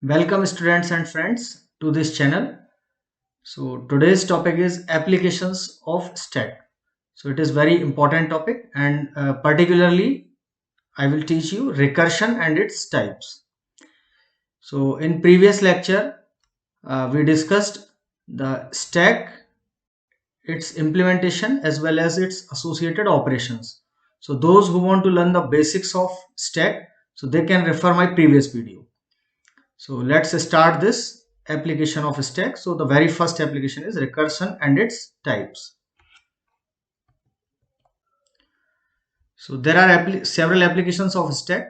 Welcome students and friends to this channel. So today's topic is applications of stack. So it is very important topic and particularly I will teach you recursion and its types. So in previous lecture we discussed the stack, its implementation as well as its associated operations. So those who want to learn the basics of stack, so they can refer my previous video. So let's start this application of stack. So the very first application is recursion and its types. So there are several applications of stack.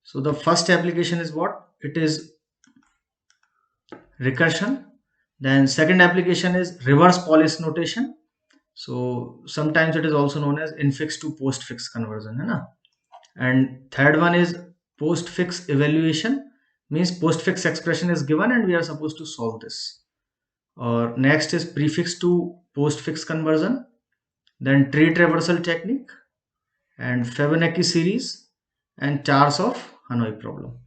So the first application is what? It is recursion. Then second application is reverse Polish notation. So sometimes it is also known as infix to postfix conversion, है ना? And third one is postfix evaluation, means postfix expression is given and we are supposed to solve this. Or next is prefix to postfix conversion, then tree traversal technique, and Fibonacci series, and chars of Hanoi problem.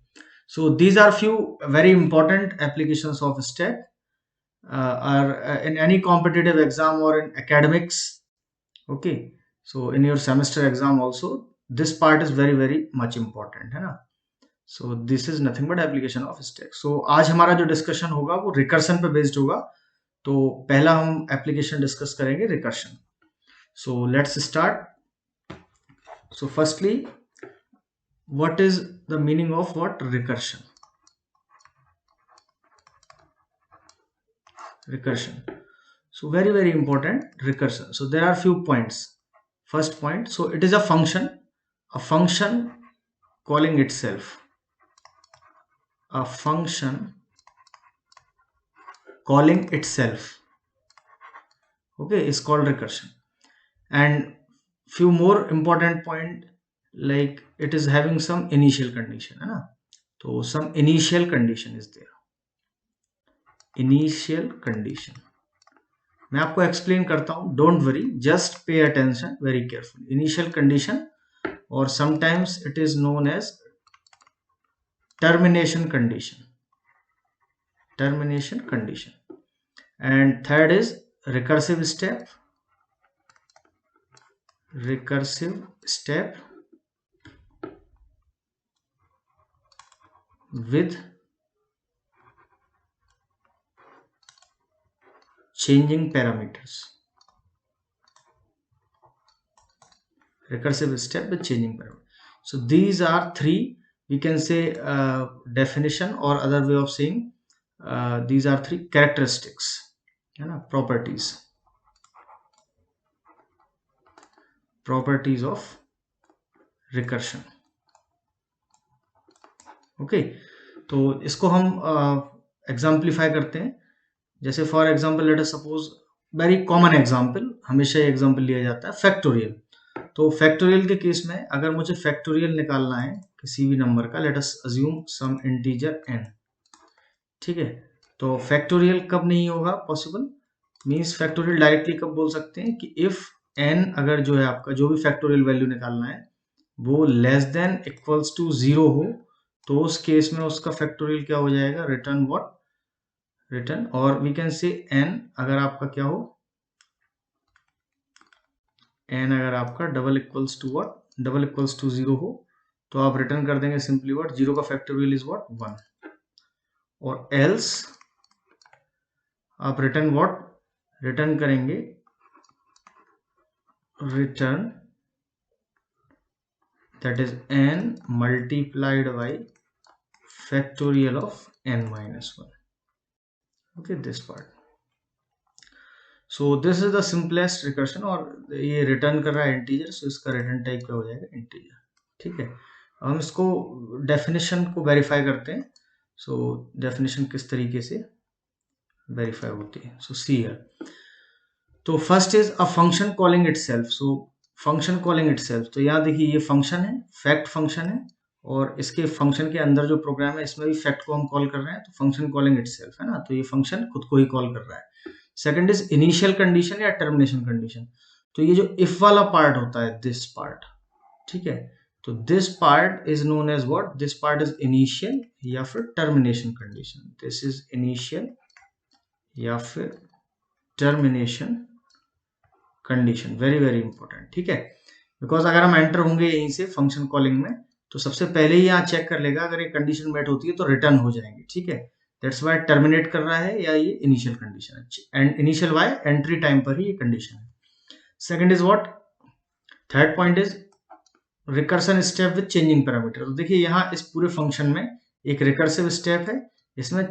So these are few very important applications of stack. Are in any competitive exam or in academics. Okay, so in your semester exam also, this part is very much important, है ना? So this is nothing but application of stack. So आज हमारा जो discussion होगा वो recursion पे based होगा. तो पहला हम application discuss करेंगे recursion. So let's start. So firstly, what is the meaning of what? Recursion. Recursion. So very important, recursion. So there are few points. First point, so it is a function calling itself. A function calling itself, okay, is called recursion. And few more important point, like it is having some initial condition, है ना? So some initial condition is there. Initial condition मैं आपको explain करता हूं, don't worry, just pay attention very careful. Initial condition और sometimes it is known as termination condition. Termination condition. And third is recursive step. Recursive step with changing parameters. Recursive step with changing parameters. So these are three, we can say definition or other way of saying these are three characteristics, properties of recursion. Okay, तो इसको हम exemplify करते हैं. जैसे for example let us suppose, very common example, हमेशा ये example लिया जाता है, फैक्टोरियल. तो फैक्टोरियल के केस में अगर मुझे फैक्टोरियल निकालना है किसी भी नंबर का, let us assume some integer n, ठीक है, तो फैक्टोरियल कब नहीं होगा पॉसिबल, मींस फैक्टोरियल डायरेक्टली कब बोल सकते हैं कि इफ n, अगर जो है आपका जो भी फैक्टोरियल वैल्यू निकालना है वो लेस देन इक्वल्स टू 0 हो, तो उस केस में उसका फैक्टोरियल क्या हो जाएगा, रिटर्न व्हाट, रिटर्न. और वी कैन से n अगर आपका क्या हो, n अगर आपका double equals to what, double equals to 0 हो, तो आप रिटर्न कर देंगे सिंपली व्हाट, 0 का फैक्टोरियल इज व्हाट, 1. और एल्स आप रिटर्न व्हाट, रिटर्न करेंगे return that is n multiplied by factorial of n minus 1. okay, this part. so this is the simplest recursion. और ये रिटर्न कर रहा है इंटीजर, सो इसका रिटर्न टाइप क्या हो जाएगा, इंटीजर. ठीक है, हम इसको डेफिनेशन को वेरीफाई करते हैं. सो डेफिनेशन किस तरीके से वेरीफाई होती है, सो सी हियर. तो first is a function calling itself. So function calling itself, तो यहाँ देखिए ये फंक्शन है, फैक्ट फंक्शन है, और इसके फंक्शन के अंदर जो प्रोग्राम है इसमें भी फैक्ट को हम कॉल कर रहे हैं, तो फंक्शन कॉलिंग इटसेल्फ है ना, तो ये फंक्शन खुद को ही कॉल कर रहा है. सेकंड इज इनिशियल कंडीशन या टर्मिनेशन कंडीशन. तो ये जो इफ वाला पार्ट होता है, दिस पार्ट, ठीक है, तो this part is known as what, this part is initial या फिर termination condition, this is initial या फिर termination condition, very very important, ठीक है। बिकॉज अगर हम एंटर होंगे यहीं से फंक्शन कॉलिंग में, तो सबसे पहले ही यहाँ चेक कर लेगा, अगर ये कंडीशन मेट होती है तो रिटर्न हो जाएंगे, ठीक है। दैट्स वाई टर्मिनेट कर रहा है या ये इनिशियल कंडीशन है, एंड इनिशियल वाई एंट्री टाइम पर ही ये कंडीशन है। Second is what, third point is recursion step with changing parameter. तो देखिए यहाँ इस पूरे फंक्शन में एक रिकर्सिव स्टेप है, इसमें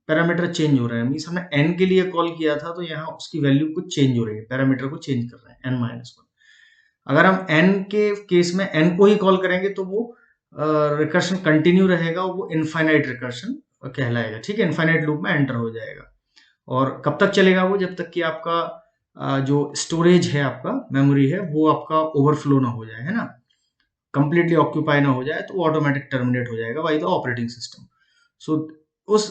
पैरामीटर चेंज हो रहा है, मीन्स हमने n के लिए कॉल किया था तो यहाँ उसकी वैल्यू कुछ चेंज हो रही है, पैरामीटर को चेंज कर रहे हैं n-1। अगर हम n के केस में n को ही कॉल करेंगे तो वो रिकर्शन कंटिन्यू रहेगा, वो इनफाइनाइट रिकर्शन कहलाएगा, ठीक है, इनफाइनाइट लूप में एंटर हो जाएगा। और कब तक चलेगा वो, जब तक कि आपका जो स्टोरेज है, आपका मेमोरी है, वो आपका ओवरफ्लो ना हो जाए, है ना, कंप्लीटली ऑक्यूपाई ना हो जाए, तो ऑटोमेटिक टर्मिनेट हो जाएगा बाय द ऑपरेटिंग सिस्टम। सो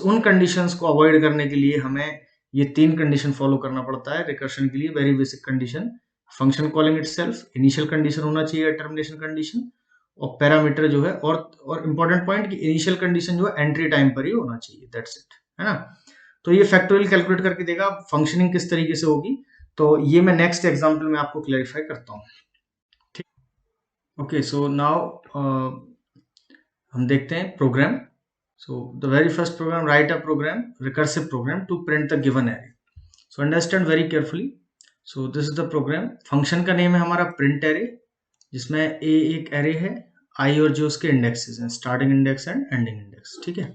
उन कंडीशंस को अवॉइड करने के लिए हमें ये 3 कंडीशन फॉलो करना पड़ता है रिकर्शन के लिए। Very basic condition, function calling itself, initial condition होना चाहिए, टर्मिनेशन कंडीशन, और पैरामीटर जो है, और इंपॉर्टेंट पॉइंट कि इनिशियल कंडीशन जो है एंट्री टाइम पर ही होना चाहिए, दैट्स इट, है ना। तो ये फैक्टोरियल कैलकुलेट करके देगा, फंक्शनिंग किस तरीके से होगी, तो ये मैं नेक्स्ट एग्जाम्पल में आपको क्लैरिफाई करता हूँ, ठीक। ओके, सो नाउ हम देखते हैं programme. So the very first program, write a program, recursive program to print the given array. So understand very carefully. So this is the program. Function का name है हमारा print array, जिसमें a एक array है, i और j उसके indexes हैं, starting index and ending index, ठीक है।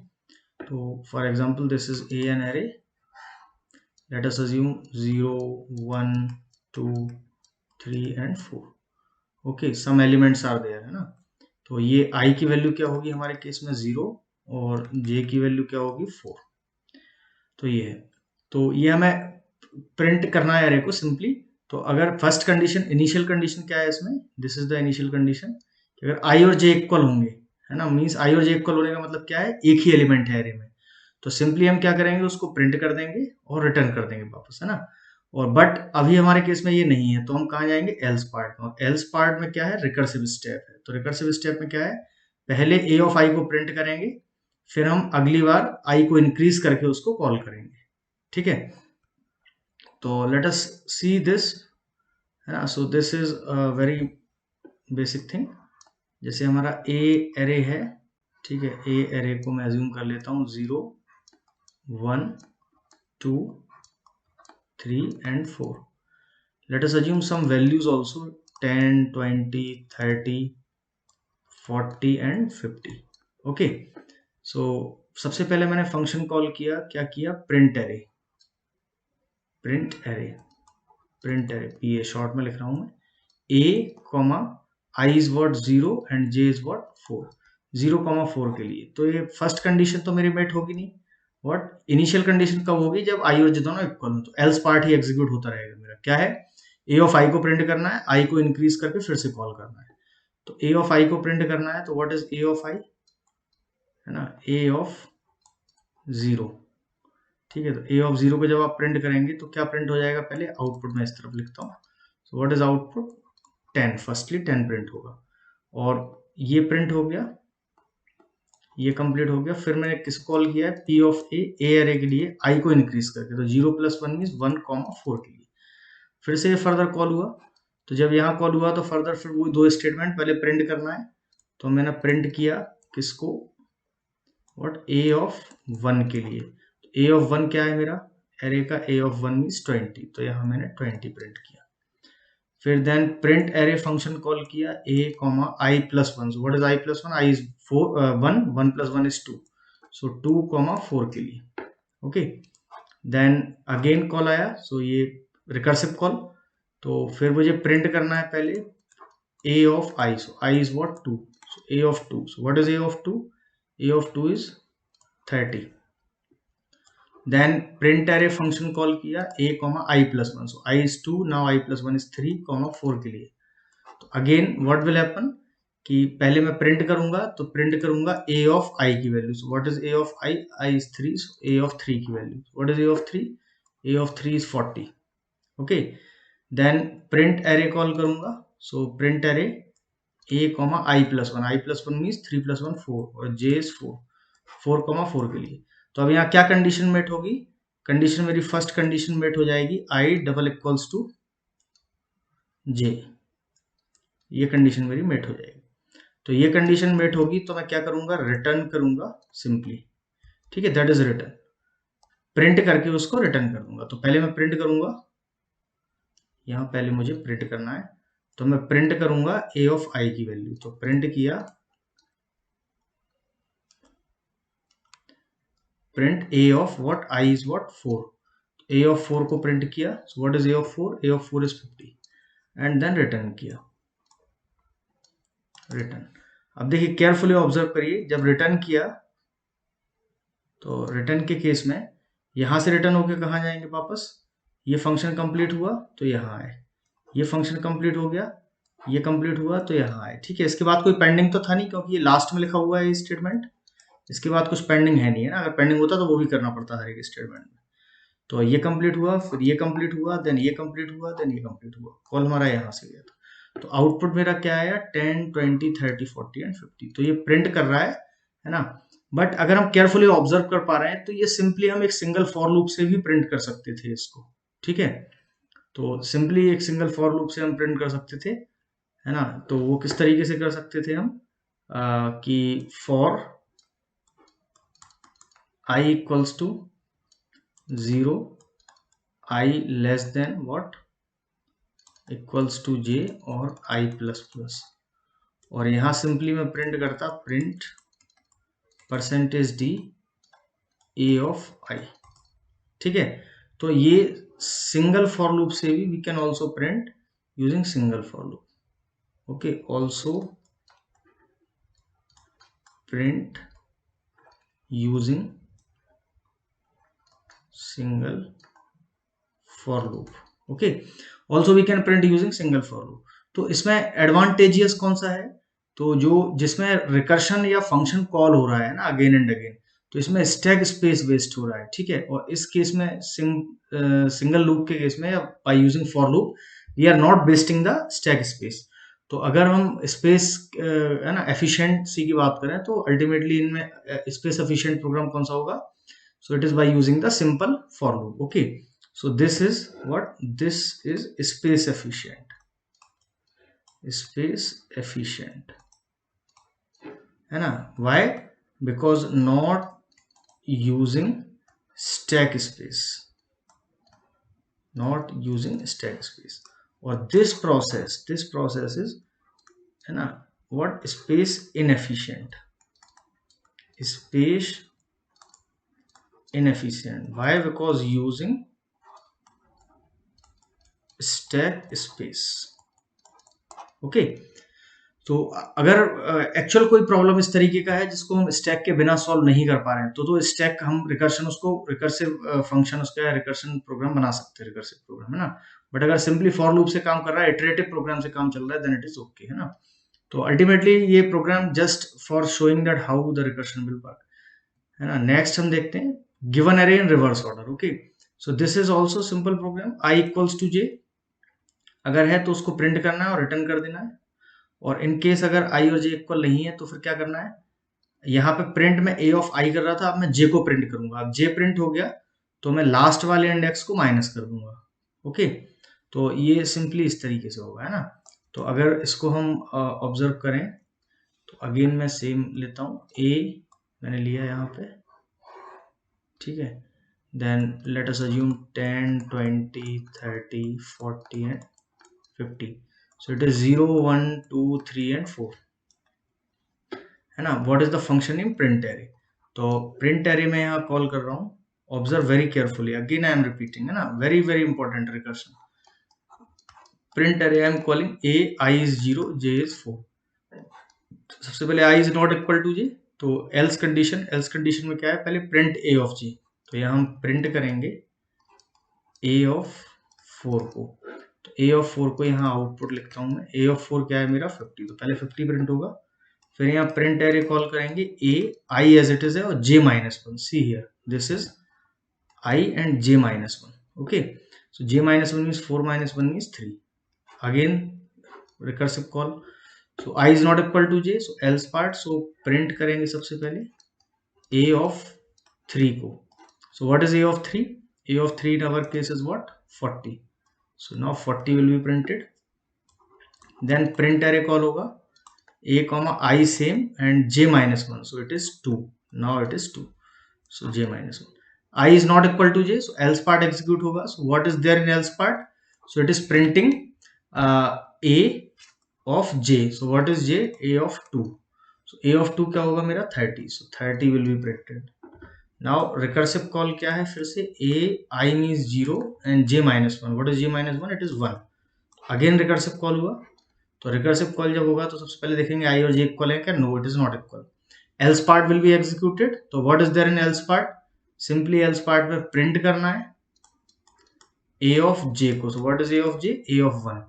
तो for example this is a an array. Let us assume 0, 1, 2, 3 and 4. Okay, some elements are there, है ना। तो ये i की वैल्यू क्या होगी हमारे केस में 0, और j की वैल्यू क्या होगी 4। तो ये है, तो ये हमें प्रिंट करना है एरे को सिंपली। तो अगर फर्स्ट कंडीशन, इनिशियल कंडीशन क्या है इसमें, this is the initial condition, अगर i और j इक्वल होंगे, है ना, मींस i और j इक्वल होने का मतलब क्या है, एक ही एलिमेंट है एरे में, तो सिंपली हम क्या करेंगे, उसको प्रिंट कर देंगे और रिटर्न कर देंगे वापस, है ना। और बट अभी हमारे केस में ये नहीं है, तो हम कहाँ जाएंगे, एल्स पार्ट में, और एल्स पार्ट में क्या है, रिकर्सिव स्टेप है। तो रिकर्सिव स्टेप में क्या है, पहले a ऑफ i को प्रिंट करेंगे, फिर हम अगली बार i को इंक्रीज करके उसको कॉल करेंगे, ठीक है। तो लेट अस सी दिस, है ना। सो this is very basic thing. जैसे हमारा a एरे है, ठीक है, a एरे को मैं अज्यूम कर लेता हूँ 0, 1, 2, 3 and 4. Let us assume some values also, 10, 20, 30, 40 and 50. Okay. So सबसे पहले मैंने फंक्शन कॉल किया, क्या किया, print array, print array, print array, P A short में लिख रहा हूं मैं, a comma I is what 0 and j is what 4, 0,4 के लिए। तो ये फर्स्ट कंडीशन तो मेरी मेट होगी नहीं, व्हाट, इनिशियल कंडीशन कब होगी, जब i और j दोनों इक्वल हो, तो एल्स पार्ट ही एग्जीक्यूट होता रहेगा मेरा। क्या है, a ऑफ i को प्रिंट करना है, i को इंक्रीज करके फिर से कॉल करना है। तो a ऑफ i को प्रिंट करना है, तो what is a of i, है ना, a ऑफ 0, ठीक है। तो a ऑफ 0 को जब आप प्रिंट करेंगे तो क्या प्रिंट हो जाएगा, पहले आउटपुट में इस तरफ लिखता हूँ। सो what is output, 10, firstly 10 print होगा, और ये प्रिंट हो गया, ये कंप्लीट हो गया। फिर मैंने किस कॉल किया है, p of a, a array के लिए i को इंक्रीज करके, तो 0 + 1 मीन्स 1,4 के लिए फिर से ये फर्दर कॉल हुआ। तो जब यहाँ कॉल हुआ तो फर्दर फिर वो 2 स्टेटमेंट, पहले प्रिंट करना है, तो मैंने प्रिंट किया किसको, व्हाट, a ऑफ 1 के लिए। a ऑफ 1 क्या है मेरा, एरे का a ऑफ 1 मीन्स 20, तो यहाँ मैंने 20 प्रिंट किया। फिर then print array function call किया, a comma i + 1, so what is i + 1, i is 1, 1 + 1 is 2, so 2,4 के लिए। ओके, देन अगेन कॉल आया, सो ये रिकर्सिव कॉल, तो फिर मुझे प्रिंट करना है पहले a of i, so i is what 2, so a of 2, so what is a of 2, a of 2 is 30। Then print array function call किया, a comma i + 1, so i is 2, now i + 1 is 3,4 के लिए। तो again what will happen कि पहले मैं print करूंगा, तो print करूंगा a ऑफ i की value, so what is a of i, i is 3, so a of 3 की value, what is a of 3, a of 3 is 40। Okay, then print array call करूंगा, so print array a comma i plus one, i plus one means 3 + 1 4 और j is 4, 4, 4 के लिए। तो अब यहाँ क्या condition met होगी? कंडीशन मेरी फर्स्ट कंडीशन मेट हो जाएगी आई डबल इक्वल्स टू जे, ये कंडीशन मेरी मेट हो जाएगी। तो ये कंडीशन मेट होगी तो मैं क्या करूंगा? रिटर्न करूंगा सिंपली, ठीक है, दैट इज रिटर्न। प्रिंट करके उसको रिटर्न कर दूंगा। तो पहले मैं प्रिंट करूंगा, यहाँ पहले मुझे प्रिंट करना है, तो मैं प्रिंट करूंगा ए ऑफ आई की वैल्यू। तो प्रिंट किया, print a of what? I is what? 4। A of 4 को प्रिंट किया। So what is a of 4? A of 4 is 50 and then return किया, रिटर्न। अब देखिए केयरफुली ऑब्जर्व करिए, जब रिटर्न किया तो रिटर्न के केस में यहां से रिटर्न होके कहाँ जाएंगे वापस? ये फंक्शन कंप्लीट हुआ तो यहाँ आए, ये फंक्शन कंप्लीट हो गया, ये कंप्लीट हुआ तो यहाँ आए, ठीक है। इसके बाद कोई पेंडिंग तो था नहीं क्योंकि ये लास्ट में लिखा हुआ है ये स्टेटमेंट, इसके बाद कुछ पेंडिंग है नहीं, है ना। अगर पेंडिंग होता तो वो भी करना पड़ता हर एक स्टेटमेंट में। तो ये कंप्लीट हुआ, फिर ये कंप्लीट हुआ, देन ये कंप्लीट हुआ, देन ये कंप्लीट हुआ, कॉल हमारा यहाँ से गया था। तो आउटपुट मेरा क्या आया? 10, 20, 30, 40 एंड 50। तो ये प्रिंट कर रहा है ना। बट अगर हम केयरफुली ऑब्जर्व कर पा रहे हैं तो ये सिंपली हम एक सिंगल फॉर लूप से भी प्रिंट कर सकते थे इसको, ठीक है। तो सिंपली एक सिंगल फॉर लूप से हम प्रिंट कर सकते थे, है ना। तो वो किस तरीके से कर सकते थे हम? कि for i equals to 0, i less than what? Equals to j और आई प्लस प्लस। और यहाँ सिंपली मैं प्रिंट करता print percentage d a of i, ठीक है। तो ये सिंगल फॉर लूप से भी we can also print using single for loop, okay. Also print using single for loop, okay. Also we can print using single for loop. तो इसमें advantageous कौन सा है? तो जो जिसमें रिकर्शन या फंक्शन कॉल हो रहा है ना अगेन एंड अगेन, तो इसमें स्टैक स्पेस वेस्ट हो रहा है, ठीक है। और इस केस में सिंगल लूप के केस में by using for loop we are not wasting the stack space. तो अगर हम स्पेस है ना एफिशिएंसी की बात करें तो अल्टीमेटली इनमें स्पेस एफिशिएंट प्रोग्राम कौन सा होगा? So it is by using the simple for loop, okay. So this is what? This is space efficient, space efficient, है ना। why? Because not using stack space, not using stack space। और this process is, है ना, what? Space inefficient, space inefficient। why? Because using stack space, okay. तो अगर actual कोई problem इस तरीके का है जिसको हम स्टैक के बिना सॉल्व नहीं कर पा रहे हैं तो स्टैक हम रिकर्शन उसको रिकर्सिव फंक्शन उसका रिकर्शन प्रोग्राम बना सकते हैं, रिकर्सिव प्रोग्राम, है ना। बट अगर सिंपली फॉर लूप से काम कर रहा है, इटरेटिव प्रोग्राम से काम चल रहा है, देन इट इज ओके, है ना। तो अल्टीमेटली ये program just for showing that how the recursion will work, है ना। नेक्स्ट हम देखते हैं given array in reverse order, okay. So this is also simple program. I equals to j अगर है तो उसको प्रिंट करना है और रिटर्न कर देना है। और इन केस अगर आई और जे इक्वल नहीं है तो फिर क्या करना है? यहाँ पे प्रिंट में ए ऑफ आई कर रहा था, अब मैं जे को प्रिंट करूंगा। अब जे प्रिंट हो गया तो मैं लास्ट वाले इंडेक्स को माइनस कर दूंगा, ओके। तो ये सिंपली इस तरीके से होगा, है ना। तो अगर इसको हम ऑब्जर्व करें तो अगेन मैं सेम लेता हूँ, ए मैंने लिया यहाँ पे, ठीक है। Then let us assume 10, 20, 30, 40 and 50। So it is 0, 1, 2, 3 and 4, है ना। What is the function in print array? तो प्रिंट एरे में यहाँ कॉल कर रहा हूँ, observe very carefully, again I am repeating, है ना, very very important recursion. Print array I am calling A I is 0, J is 4। सबसे पहले आई is not equal to j, तो एल्स कंडीशन में क्या है? पहले प्रिंट ए ऑफ जे। तो यहाँ हम प्रिंट करेंगे ए ऑफ 4 को। तो ए ऑफ 4 को यहाँ आउटपुट लिखता हूँ मैं, ए ऑफ 4 क्या है मेरा? 50। तो पहले 50 प्रिंट होगा, फिर यहाँ प्रिंट एरे कॉल करेंगे a I as it is है और J -1। See here this is I and J -1, okay. So J -1 means 4 -1 means 3। Again recursive call, so I is not equal to J, so else part, so print करेंगे सबसे पहले a of 3 को. So what is a of 3? A of 3 in our case is what? 40. So now 40 will be printed. Then print array call होगा a comma I same and j minus 1. So it is 2. Now it is 2. So j minus 1. I is not equal to j. So else part execute होगा. So what is there in else part? So it is printing a of j. So what is j? A of 2. So a of 2 क्या होगा मेरा 30. So 30 will be printed. Now recursive call क्या है फिर से a i means 0 and j minus 1. What is j minus 1? It is 1. Again recursive call हुआ. तो recursive call जब होगा तो सबसे पहले देखेंगे आई और जे इक्वल है क्या. No, it is not equal. Else part will be executed. तो what is there in else part? Simply else part में प्रिंट करना है ए ऑफ जे को. So what is a of j? A of 1.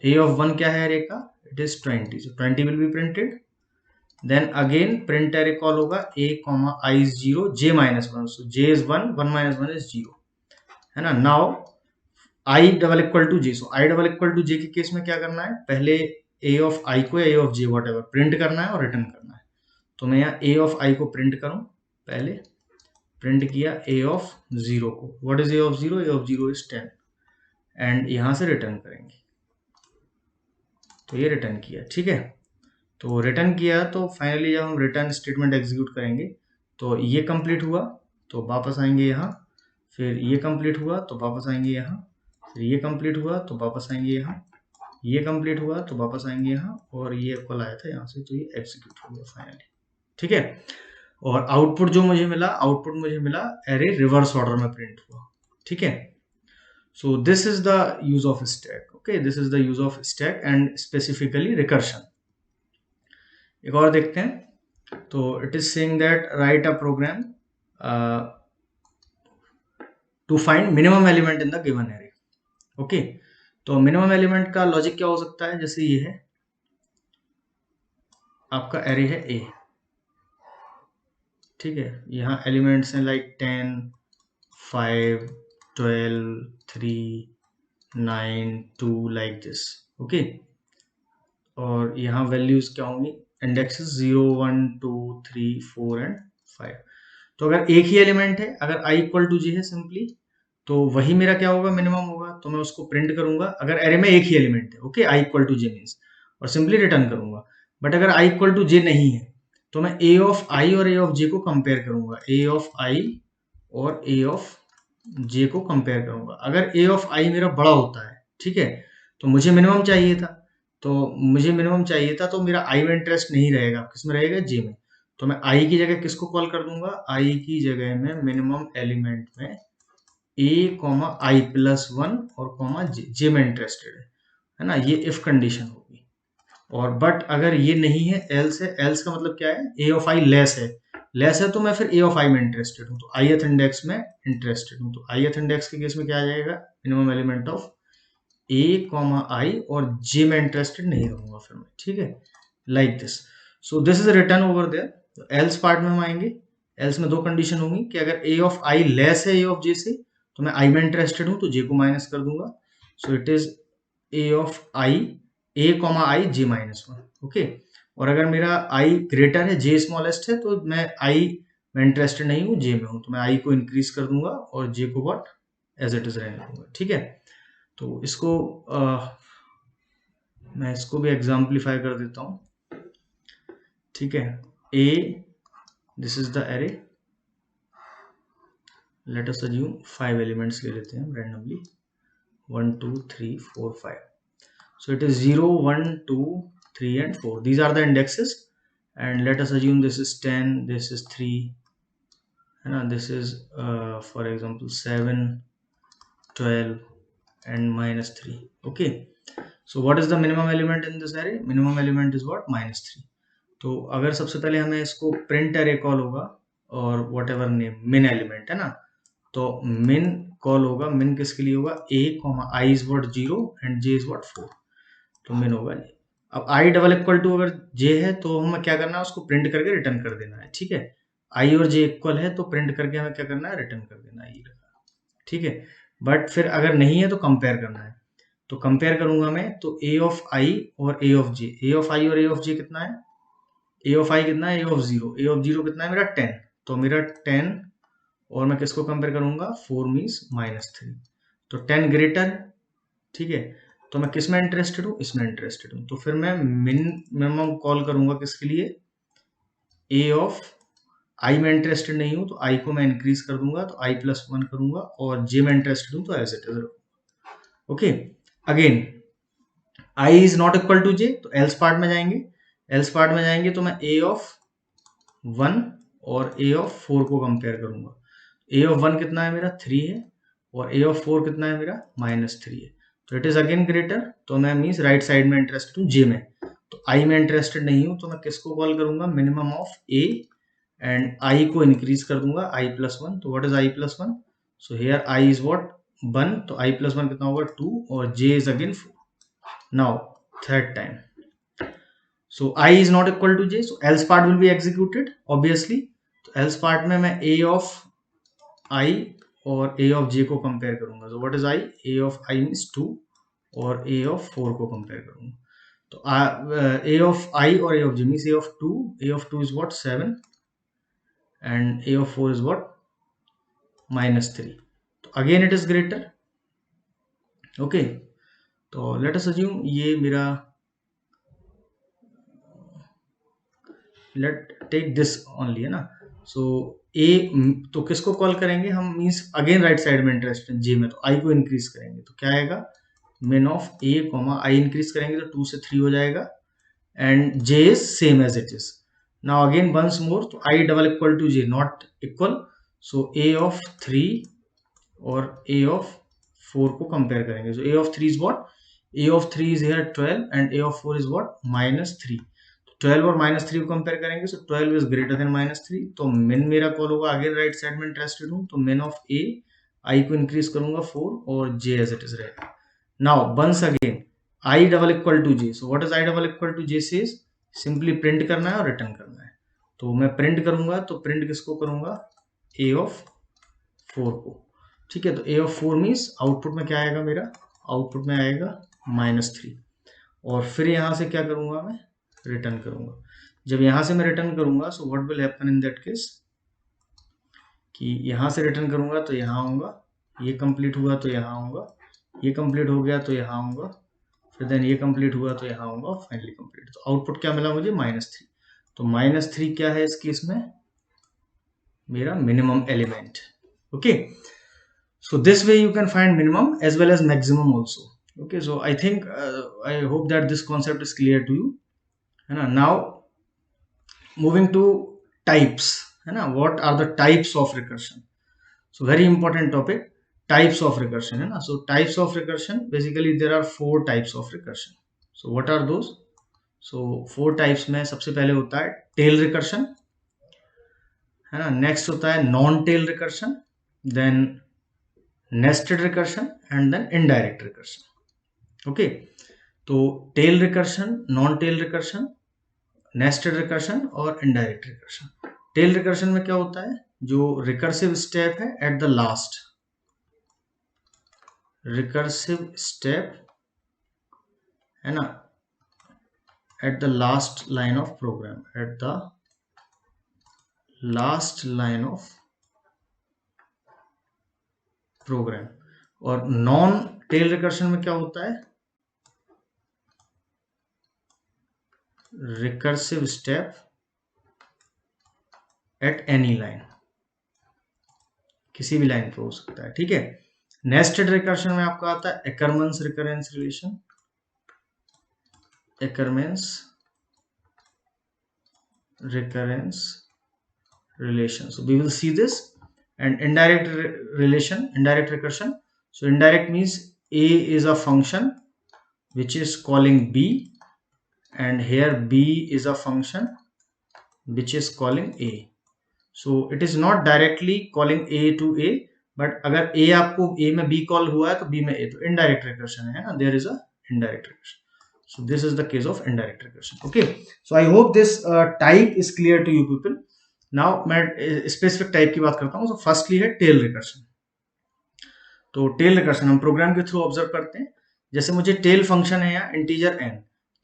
A of 1 क्या है array का? It is 20. So 20 will be printed. Then again print array call होगा a comma I is 0 j minus 1. So j is 1, 1 minus 1 is 0, है ना. Now I double equal to j. So I double equal to j के case में क्या करना है? पहले a of I को या a of j whatever print करना है और रिटर्न करना है. तो मैं यहाँ a of I को प्रिंट करूं. पहले प्रिंट किया a of 0 को. What is a of 0? a of 0 is 10 and यहाँ से रिटर्न करेंगे. तो ये रिटर्न किया, ठीक है. तो रिटर्न किया तो फाइनली जब हम रिटर्न स्टेटमेंट एग्जीक्यूट करेंगे तो ये कंप्लीट हुआ तो वापस आएंगे यहाँ. फिर ये कंप्लीट हुआ तो वापस आएंगे यहाँ. फिर ये कंप्लीट हुआ तो वापस आएंगे यहाँ. ये कंप्लीट हुआ तो वापस आएंगे यहाँ. और ये कॉल आया था यहाँ से तो ये एग्जीक्यूट हो गया फाइनली, ठीक है. और आउटपुट जो मुझे मिला, आउटपुट मुझे मिला एरे रिवर्स ऑर्डर में प्रिंट हुआ, ठीक है. So this is the use of stack. Okay, this is the use of stack and specifically recursion. एक और देखते हैं. तो it is saying that write a program to find minimum element in the given array. Okay, तो minimum element का logic क्या हो सकता है? जैसे ये है आपका एरे है ए, ठीक है. यहाँ एलिमेंट्स हैं लाइक 10, 5, 12, 3, 9, 2 लाइक दिस. ओके, और यहाँ वैल्यूज क्या होंगी? Indexes 0, 1, 2, 3, 4 and 5. तो अगर एक ही एलिमेंट है, अगर i इक्वल टू जे है सिंपली, तो वही मेरा क्या होगा? मिनिमम होगा. तो मैं उसको प्रिंट करूंगा अगर एरे में एक ही एलिमेंट है. Okay, i equal to J means, और सिंपली रिटर्न करूंगा. बट अगर i इक्वल टू जे नहीं है तो मैं a ऑफ i और a ऑफ j को कंपेयर करूंगा. a ऑफ i और a ऑफ j को कंपेयर करूंगा. अगर a ऑफ i मेरा बड़ा होता है, ठीक है, तो मुझे मिनिमम चाहिए था. तो मेरा i में इंटरेस्ट नहीं रहेगा. किस में रहेगा? j में. तो मैं i की जगह किसको कॉल कर दूंगा? i की जगह में मिनिमम एलिमेंट में a कॉमा i प्लस 1 और कॉमा j में इंटरेस्टेड है ना. ये इफ कंडीशन होगी. और बट अगर ये नहीं है, एल्स है. एल्स का मतलब क्या है? a ऑफ i लेस है तो मैं फिर a ऑफ i में इंटरेस्टेड हूँ, तो ith इंडेक्स में इंटरेस्टेड हूँ. तो ith इंडेक्स के केस में क्या आ जाएगा? Minimum element of a comma i और j में इंटरेस्टेड नहीं रहूंगा फिर मैं, ठीक है, like this. So this is return over there. Else part में हम आएंगे. एल्स में दो कंडीशन होंगी कि अगर a ऑफ i लेस है a ऑफ j से तो मैं i में इंटरेस्टेड हूँ तो j को माइनस कर दूंगा. सो it is a of i a comma i j minus 1. Okay, और अगर मेरा i ग्रेटर है, j स्मॉलेस्ट है, तो मैं i में इंटरेस्टेड नहीं हूँ, j में हूँ, तो मैं i को इंक्रीज कर दूंगा और j को व्हाट एज इट इज रहने दूंगा, ठीक है. तो इसको मैं इसको भी एग्जाम्पलीफाई कर देता हूँ, ठीक है. a, this is the array. Late us assume 5 elements ले लेते हैं हम randomly. 1, 2, 3, 4, 5. So it is 0, 1, 2, 3 and 4. These are the indexes, and let us assume this is 10, this is 3, and this is for example 7, 12 and minus 3. Okay, so what is the minimum element in this array? Minimum element is what? minus 3. तो अगर सबसे पहले हमें इसको print array call होगा और whatever name min element है ना, तो min कॉल होगा. min किसके लिए होगा? a comma i is what 0 and j is what 4. तो min होगा. अब i डबल इक्वल टू अगर j है तो हमें क्या करना है? उसको प्रिंट करके रिटर्न कर देना है, ठीक है. i और j इक्वल है तो प्रिंट करके हमें क्या करना है? रिटर्न कर देना है, ये रखा, ठीक है. बट फिर अगर नहीं है तो कंपेयर करना है. तो कंपेयर करूंगा मैं, तो ए ऑफ आई और a of j, a of आई और ए ऑफ जे कितना है, ए ऑफ आई कितना है, a of zero, a of zero कितना है मेरा 10, तो मेरा 10, और मैं किसको कंपेयर करूंगा, 4 मीन्स -3, तो 10 ग्रेटर, ठीक है। तो मैं किस में इंटरेस्टेड हूँ, इसमें इंटरेस्टेड हूँ, तो फिर मैं मिनिमम कॉल करूंगा किसके लिए, ए ऑफ आई में इंटरेस्टेड नहीं हूँ तो आई को मैं इंक्रीज कर दूंगा, तो आई प्लस 1 करूंगा, और जे में इंटरेस्टेड हूँ तो as it is. Okay, again i is not equal to j, तो एल्स पार्ट में जाएंगे, एल्स पार्ट में जाएंगे तो मैं ए ऑफ 1 और ए ऑफ 4 को कंपेयर करूंगा। ए ऑफ 1 कितना है मेरा 3 है, और ए ऑफ 4 कितना है मेरा -3 है, तो इट इज अगेन ग्रेटर, तो मैं मीन्स राइट साइड में इंटरेस्टेड हूँ जे में, तो आई में इंटरेस्टेड नहीं हूँ, तो मैं किसको कॉल करूंगा, minimum of a, and i को इंक्रीज कर दूंगा आई प्लस 1, तो what is i plus 1, so here i is what 1, तो आई प्लस 1 कितना होगा 2, और j is again 4। Now third time, so I is not equal to j, so else part will be executed obviously, तो else part में मैं a of i और a of j को compare करूंगा, so what is I, a of I means 2 और a of 4 को compare करूंगा, तो a of I और a of j means a of 2 is what 7 and a of 4 is what -3, तो again it is greater। okay, तो let us assume ये मेरा, let take this only है ना, सो ए, तो किसको कॉल करेंगे हम, मीन्स अगेन राइट साइड में इंटरेस्ट है जे में, तो आई को इंक्रीज करेंगे, तो क्या आएगा, min of a comma i increase करेंगे तो 2 से 3 हो जाएगा, and j is same as it is. Now again once more, तो i double equal to j not equal, so a of 3 और ए ऑफ 4 को कंपेयर करेंगे, so a of 3 is what, a of 3 is here 12 and a of 4 is what -3, 12 और -3 को compare करेंगे, सो 12 is greater than -3, तो मिन मेरा call होगा, अगेन राइट साइड में इंटरेस्टेड हूँ, तो मिन ऑफ ए, आई को इंक्रीज करूंगा 4 और जे एज इट इज रहेगा। Now once again I double equal to J, so what is I double equal to J says, simply print करना है और रिटर्न करना है, तो मैं प्रिंट करूंगा, तो प्रिंट किसको करूंगा, ए ऑफ 4 को, ठीक है, तो ए ऑफ 4 मीन्स आउटपुट में क्या आएगा मेरा, आउटपुट में आएगा -3, और फिर यहां से क्या करूंगा मैं, रिटर्न करूंगा। जब यहां से मैं रिटर्न करूंगा, so what will happen in that case, कि यहां से रिटर्न करूंगा तो यहां आऊंगा, ये कंप्लीट हुआ तो यहां आऊंगा, ये कंप्लीट हो गया तो यहां आऊंगा, फिर देन ये कंप्लीट हुआ तो यहां आऊंगा, और फाइनली कंप्लीट, तो आउटपुट क्या मिला मुझे, -3, तो -3 क्या है इस केस में, मेरा minimum element. Okay, so this way you can find minimum as well as maximum also। okay, so I think I hope that this concept is clear to you, है ना। now moving to types, है ना, what are the types of recursion, so very important topic, types of recursion, है ना। so types of recursion, basically there are 4 types of recursion, so what are those, so 4 types में सबसे पहले होता है tail recursion, है ना, next होता है non tail recursion, then nested recursion and then indirect recursion. Okay, तो tail recursion, non tail recursion, nested recursion और इनडायरेक्ट रिकर्शन। टेल रिकर्शन में क्या होता है, जो रिकर्सिव स्टेप है at the last, recursive step है ना, at the last line of program, at the last line of program. और नॉन टेल रिकर्शन में क्या होता है, recursive step at any line, किसी भी लाइन पे हो सकता है, ठीक है। नेस्टेड रिकर्शन में आपका आता है Ackermann's recurrence relation, Ackermann's recurrence relation, so we will see this। and indirect relation, indirect recursion, so indirect means a is a function which is calling b, and here b is a function which is calling a, so it is not directly calling a to a, but अगर a आपको a में b call हुआ है तो b में a, तो indirect recursion है ना, there is a indirect recursion, so this is the case of indirect recursion। okay, so I hope this type is clear to you people। Now मैं specific type की बात करता हूँ। तो फर्स्टली है टेल रिकर्शन। तो टेल रिकर्शन हम programme के थ्रू ऑब्जर्व करते हैं। जैसे मुझे टेल फंक्शन है यहाँ इंटीजर n,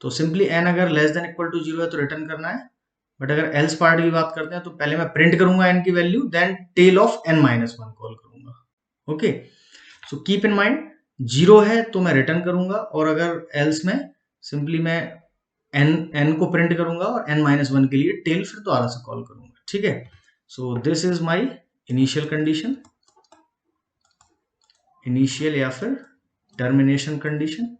तो सिंपली n अगर लेस देन इक्वल टू 0 है तो रिटर्न करना है। बट अगर एल्स पार्ट की बात करते हैं तो पहले मैं प्रिंट करूंगा n की value, then tail of n minus one call करूंगा। Okay, so keep in mind 0 है तो मैं रिटर्न करूंगा, और अगर एल्स में सिंपली मैं n को प्रिंट करूंगा और n माइनस वन के लिए टेल फिर दोबारा से कॉल करूंगा। ठीक है, so this is my initial condition, initial या फिर termination condition,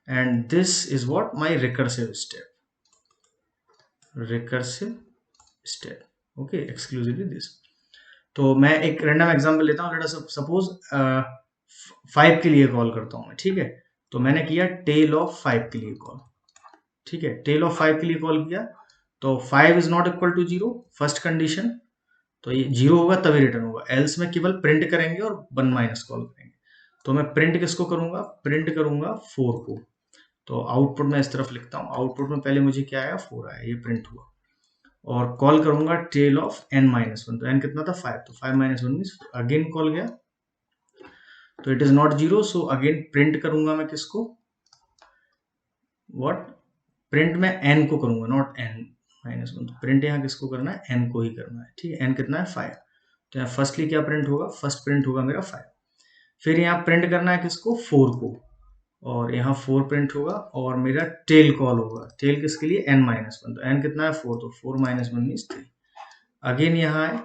and this is what my recursive step, okay, exclusively this। तो मैं एक रैंडम एग्जांपल लेता हूँ, सपोज 5 के लिए कॉल करता हूँ मैं। ठीक है, तो मैंने किया टेल ऑफ 5 के लिए कॉल। ठीक है, टेल ऑफ 5 के लिए कॉल किया, तो 5 is not equal to 0, first condition, तो ये 0 होगा तभी रिटर्न होगा, एल्स में केवल प्रिंट करेंगे और 1 माइनस कॉल करेंगे। तो मैं प्रिंट किसको करूंगा, प्रिंट करूंगा 4 को। तो आउटपुट में इस तरफ लिखता हूँ, आउटपुट में पहले मुझे क्या आया, 4 आया, ये प्रिंट हुआ, और कॉल करूंगा tail of n minus one, तो n कितना था 5, तो 5 minus one mean again call गया, तो it is not 0, so again print करूंगा मैं किसको, व्हाट, प्रिंट में n को करूंगा, नॉट n माइनस वन, तो प्रिंट यहाँ किसको करना है, n को ही करना है। ठीक है, n कितना है 5, तो यहाँ फर्स्टली क्या प्रिंट होगा, फर्स्ट प्रिंट होगा मेरा 5, फिर यहाँ प्रिंट करना है किसको, 4 को, और यहाँ 4 प्रिंट होगा, और मेरा टेल कॉल होगा, टेल किसके लिए, n माइनस वन, तो n कितना है 4, तो 4 माइनस वन मीन्स 3, अगेन यहाँ है,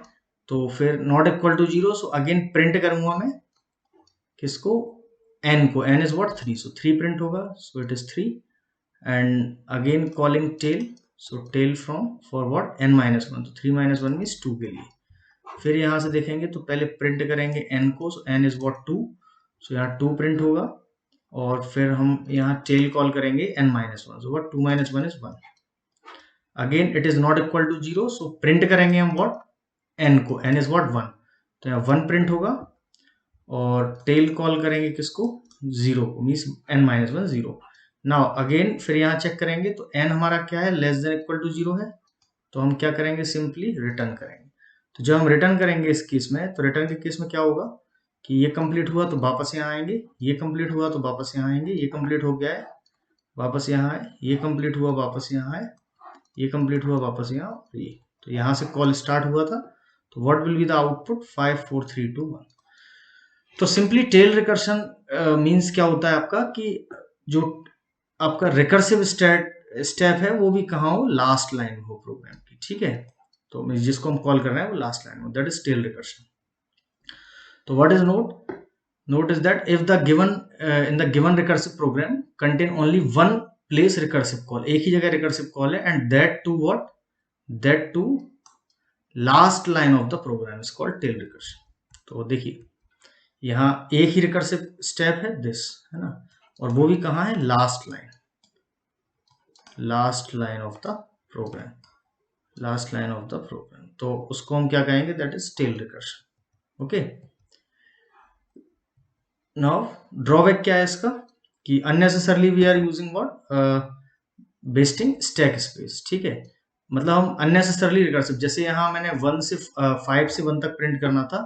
तो फिर not equal to 0, so again print करूंगा मैं किसको, n को, n is what 3, so 3 print होगा, so it is 3, and again calling tail, so tail from for what, n minus one, तो 3 माइनस वन मीन्स 2 के लिए, फिर यहाँ से देखेंगे तो पहले प्रिंट करेंगे n को, so n is what 2, so यहाँ 2 प्रिंट होगा, और फिर हम यहाँ टेल कॉल करेंगे n minus one, so what 2 minus one is 1, again it is not equal to 0, so print करेंगे हम व्हाट, n को, n इज व्हाट 1, तो यहाँ 1 प्रिंट होगा, और टेल कॉल करेंगे किसको, 0 को, means n minus one 0। Now again फिर यहाँ चेक करेंगे तो n हमारा क्या है, लेस देन इक्वल टू 0 है, तो हम क्या करेंगे, सिंपली रिटर्न करेंगे। तो जब हम रिटर्न करेंगे इस केस में, तो रिटर्न के केस में क्या होगा कि ये कंप्लीट हुआ तो वापस यहाँ आएंगे, ये कंप्लीट हुआ तो वापस यहाँ आएंगे, ये कंप्लीट हो गया है वापस यहाँ आए, ये कंप्लीट हुआ वापस यहाँ आए, ये कंप्लीट हुआ वापस यहाँ, ये तो यहाँ से कॉल स्टार्ट हुआ था, तो what will be the output, 5 4 3 2 1। तो सिंपली टेल रिकर्शन मींस क्या होता है आपका, कि जो आपका रिकर्सिव स्टेप है वो भी कहाँ हो, लास्ट लाइन हो प्रोग्राम की। ठीक है, तो जिसको हम कॉल कर रहे हैं वो लास्ट लाइन हो, दैट इज टेल रिकर्शन। तो what is note is that if the given in the given recursive program contain only one place recursive call, एक ही जगह recursive call है, and that to what, that to last line of the program is called tail recursion। तो देखिए यहाँ एक ही recursive step है this, है ना, और वो भी कहाँ है, last line, last line of the program, last line of the program, तो उसको हम क्या कहेंगे, that is tail recursion. Okay, now drawback क्या है इसका, कि unnecessarily we are using what, wasting stack space. ठीक है, मतलब हम अननेसेसरली रिकर्सिव, जैसे यहाँ मैंने 1 से 5 से 1 तक प्रिंट करना था,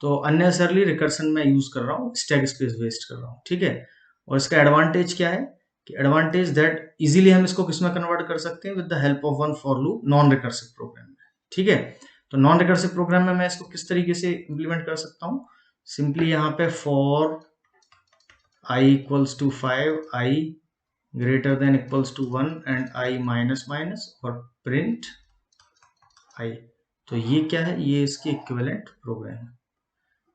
तो अननेसेसरली रिकर्शन में यूज कर रहा हूँ, स्टैक स्पेस वेस्ट कर रहा हूँ। ठीक है, और इसका एडवांटेज क्या है, कि एडवांटेज दैट इजीली हम इसको किसमें कन्वर्ट कर सकते हैं, with the help of one for loop non recursive program में। ठीक है, तो नॉन रिकर्सिव प्रोग्राम में मैं इसको किस तरीके से इंप्लीमेंट कर सकता हूँ, सिंपली यहाँ पे for I equals to 5, I greater than equals to 1 and I minus minus, और print I, तो ये क्या है, ये इसकी इक्विवेलेंट प्रोग्राम है,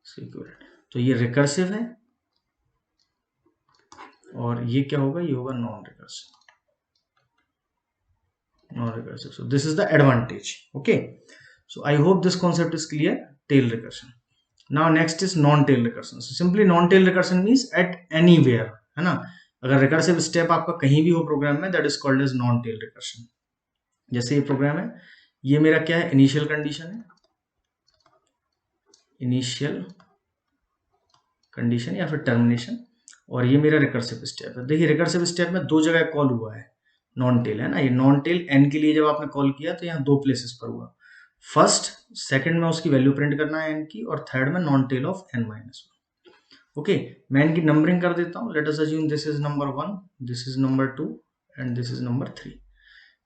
इसकी इक्विवेलेंट, तो ये रिकर्सिव है, और ये क्या होगा, ये होगा non recursive, non recursive. So this is the advantage. Okay, so I hope this concept is clear, tail recursion. Now next is non tail recursion. So simply non tail recursion means at anywhere, है ना, अगर recursive step आपका कहीं भी हो program में, that is called as non tail recursion. जैसे ये प्रोग्राम है, ये मेरा क्या है, इनिशियल कंडीशन है, इनिशियल कंडीशन या फिर टर्मिनेशन, और ये मेरा रिकर्सिव स्टेप है। देखिए रिकर्सिव स्टेप में 2 जगह कॉल हुआ है, नॉन टेल है ना, ये नॉन टेल n के लिए जब आपने कॉल किया तो यहाँ 2 प्लेसेस पर हुआ, फर्स्ट सेकंड में उसकी वैल्यू प्रिंट करना है n की, और थर्ड में non tail of n minus one. Okay, मैं इनकी नंबरिंग कर देता हूँ. Let us assume this is number 1, this is number 2 and this is number 3.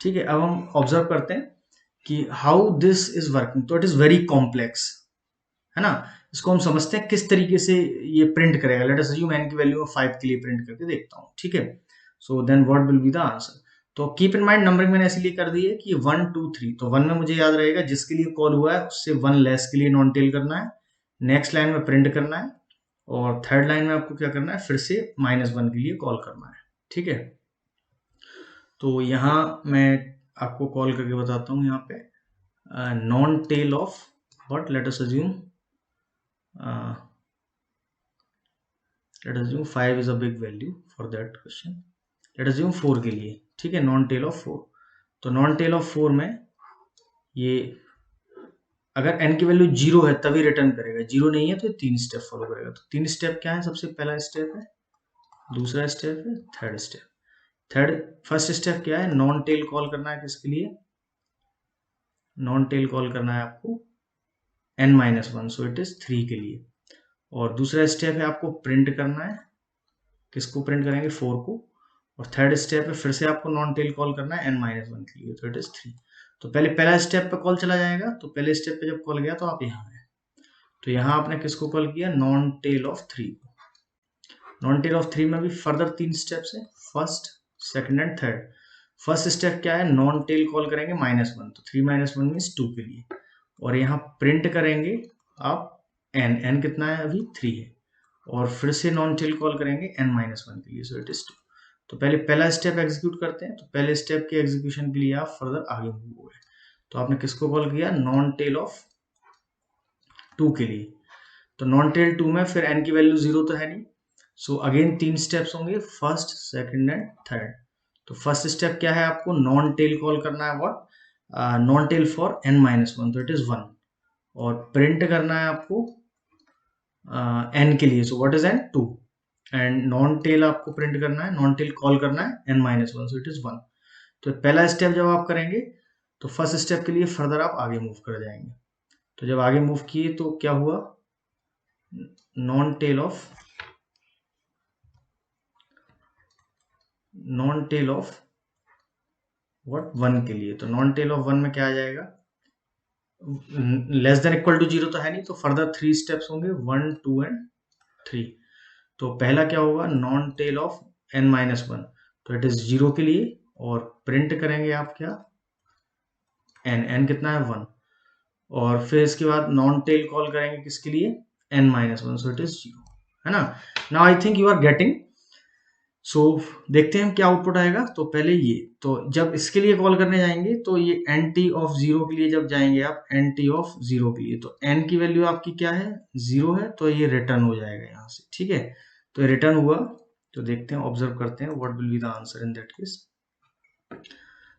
ठीक है, अब हम ऑब्जर्व करते हैं कि हाउ दिस इज वर्किंग. तो इट इज वेरी कॉम्प्लेक्स, है ना. इसको हम समझते हैं किस तरीके से ये प्रिंट करेगा. लेट अस अज्यूम n की वैल्यू 5 के लिए प्रिंट करके देखता हूँ. ठीक है, so then what will be the answer. तो कीप इन माइंड नंबरिंग मैंने इसलिए कर दी है कि 1 2 3. तो 1 में मुझे याद रहेगा जिसके लिए कॉल हुआ है उससे 1 लेस के लिए नॉन टेल करना है, नेक्स्ट लाइन में प्रिंट करना है, और थर्ड लाइन में आपको क्या करना है, फिर से -1 के लिए कॉल करना है. ठीक है, तो यहाँ मैं आपको कॉल करके बताता हूँ. यहाँ पे non tail of what, let us assume 5 is a big value for that question. Let us assume 4 के लिए. ठीक है, नॉन टेल ऑफ 4. तो नॉन टेल ऑफ 4 में ये अगर n की वैल्यू 0 है तभी रिटर्न करेगा, 0 नहीं है तो 3 स्टेप फॉलो करेगा. तो 3 स्टेप क्या है, सबसे पहला स्टेप है, दूसरा स्टेप है, थर्ड स्टेप. फर्स्ट स्टेप क्या है, नॉन टेल कॉल करना है. किसके लिए, नॉन टेल कॉल करना है आपको n-1, सो इट इज 3 के लिए. और दूसरा स्टेप है आपको प्रिंट करना है. किसको प्रिंट करेंगे, 4 को. और थर्ड स्टेप है फिर से आपको नॉन टेल कॉल करना है n-1 के लिए, तो इट इज 3. तो पहले पहला स्टेप पे कॉल चला जाएगा. तो पहले स्टेप पे जब कॉल गया तो आप यहाँ आए. तो यहाँ आपने किसको कॉल किया, non tail of 3. Non tail of 3 में भी फर्दर 3 स्टेप्स है, first second and third. First step क्या है, नॉन टेल कॉल करेंगे -1, तो 3 - 1 मीन्स 2 के लिए. और यहाँ प्रिंट करेंगे आप n कितना है, अभी 3 है. और फिर से नॉन टेल कॉल करेंगे n-1 के लिए, सो इट इज 2. तो पहले पहला स्टेप एग्जीक्यूट करते हैं. तो पहले स्टेप के एग्जीक्यूशन के लिए आप फर्दर आगे मूव हो गए. तो आपने किसको कॉल किया, नॉन टेल ऑफ 2 के लिए. तो नॉन टेल 2 में फिर n की वैल्यू 0 तो है नहीं, सो अगेन 3 स्टेप्स होंगे, फर्स्ट सेकंड एंड थर्ड. तो फर्स्ट स्टेप क्या है, आपको नॉन टेल कॉल करना है what, non tell for n-1, तो इट इज 1. और प्रिंट करना है आपको n के लिए, so what is n, 2. And non tail आपको प्रिंट करना है, नॉन टेल कॉल करना है n-1, सो इट इज 1. तो पहला स्टेप जब आप करेंगे तो फर्स्ट स्टेप के लिए फर्दर आप आगे मूव कर जाएंगे. तो जब आगे मूव किए तो क्या हुआ, नॉन टेल ऑफ व्हाट 1 के लिए. तो नॉन टेल ऑफ 1 में क्या आ जाएगा, लेस देन इक्वल टू 0 तो है नहीं, तो फर्दर 3 स्टेप्स होंगे, 1 2 एंड 3. तो पहला क्या होगा, नॉन टेल ऑफ n-1, तो इट इज 0 के लिए. और प्रिंट करेंगे आप क्या, n कितना है, 1. और फिर इसके बाद नॉन टेल कॉल करेंगे किसके लिए, n-1, सो इट इज 0, है ना. Now I think you are getting. सो देखते हैं क्या आउटपुट आएगा. तो पहले ये, तो जब इसके लिए कॉल करने जाएंगे तो ये nt ऑफ 0 के लिए जब जाएंगे आप, nt ऑफ 0 के लिए, तो n की वैल्यू आपकी क्या है, 0 है, तो ये रिटर्न हो जाएगा यहाँ से. ठीक है, तो रिटर्न हुआ. तो देखते हैं, ऑब्जर्व करते हैं what will be the answer in that case.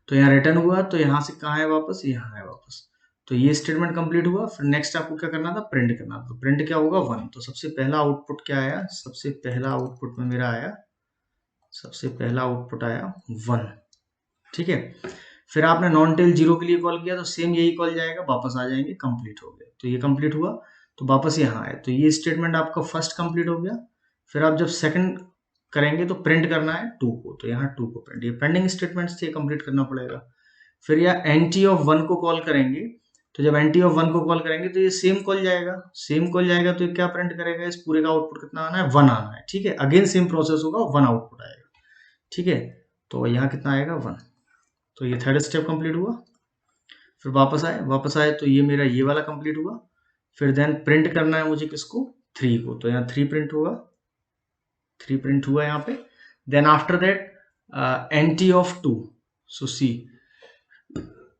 तो यहाँ रिटर्न हुआ, तो यहाँ से कहाँ है वापस, यहाँ है वापस. तो ये स्टेटमेंट कंप्लीट हुआ. फिर नेक्स्ट आपको क्या करना था, प्रिंट करना था. तो प्रिंट क्या होगा, 1. तो सबसे पहला आउटपुट क्या आया, सबसे पहला आउटपुट में मेरा आया, सबसे पहला आउटपुट आया 1. ठीक है, फिर आपने नॉन टेल 0 के लिए कॉल किया तो सेम यही कॉल जाएगा, वापस आ जाएंगे, कंप्लीट हो गया. तो ये कंप्लीट हुआ, तो वापस यहाँ आए. तो ये स्टेटमेंट आपका फर्स्ट कंप्लीट हो गया. फिर आप जब सेकंड करेंगे तो प्रिंट करना है 2 को, तो यहाँ 2 को प्रिंट, ये पेंडिंग स्टेटमेंट्स थे, कंप्लीट करना पड़ेगा. फिर यहाँ nt ऑफ 1 को कॉल करेंगे. तो जब nt ऑफ 1 को कॉल करेंगे तो ये सेम कॉल जाएगा, तो ये क्या प्रिंट करेगा, इस पूरे का आउटपुट कितना आना है, 1 आना है. ठीक है, अगेन सेम प्रोसेस होगा, 1 आउटपुट आएगा. ठीक है, तो यहाँ कितना आएगा, 1. तो ये थर्ड स्टेप कंप्लीट हुआ. फिर वापस आए तो ये मेरा ये वाला कंप्लीट हुआ. फिर देन प्रिंट करना है मुझे किसको, 3 को. तो यहाँ 3 प्रिंट होगा, 3 प्रिंट हुआ यहाँ पे. Then after that nt of 2, so see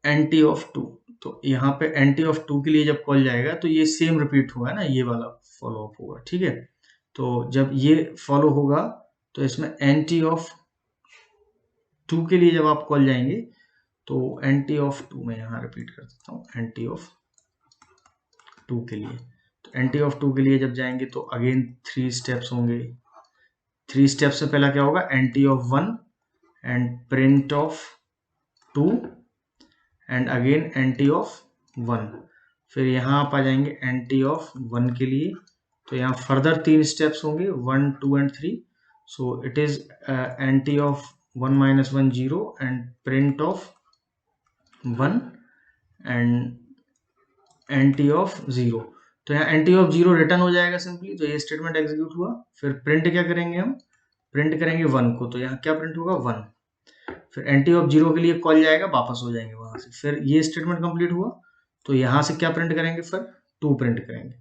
nt of 2. तो यहाँ पे nt ऑफ 2 के लिए जब कॉल जाएगा तो ये सेम रिपीट होगा ना, ये वाला फॉलो अप होगा. ठीक है, तो जब ये फॉलो होगा तो इसमें nt ऑफ 2 के लिए जब आप कॉल जाएंगे तो nt ऑफ 2 में यहाँ रिपीट कर देता हूँ, nt ऑफ 2 के लिए. तो nt ऑफ 2 के लिए जब जाएंगे तो अगेन 3 स्टेप्स होंगे. 3 स्टेप से पहला क्या होगा, nt of 1 and print of 2 and again nt of 1. फिर यहाँ आप आ जाएंगे nt ऑफ 1 के लिए. तो यहाँ फर्दर 3 स्टेप्स होंगे 1 2 and 3. So it is anti of 1 - 1 0 and print of 1 and anti of 0. तो यहाँ एंटी ऑफ 0 रिटर्न हो जाएगा सिंपली. तो ये स्टेटमेंट एग्जीक्यूट हुआ. फिर प्रिंट क्या करेंगे हम, प्रिंट करेंगे 1 को. तो यहाँ क्या प्रिंट होगा 1. फिर एंटी ऑफ 0 के लिए कॉल जाएगा, वापस हो जाएंगे वहां से. फिर ये स्टेटमेंट कंप्लीट हुआ. तो यहाँ से क्या प्रिंट करेंगे, फिर 2 प्रिंट करेंगे.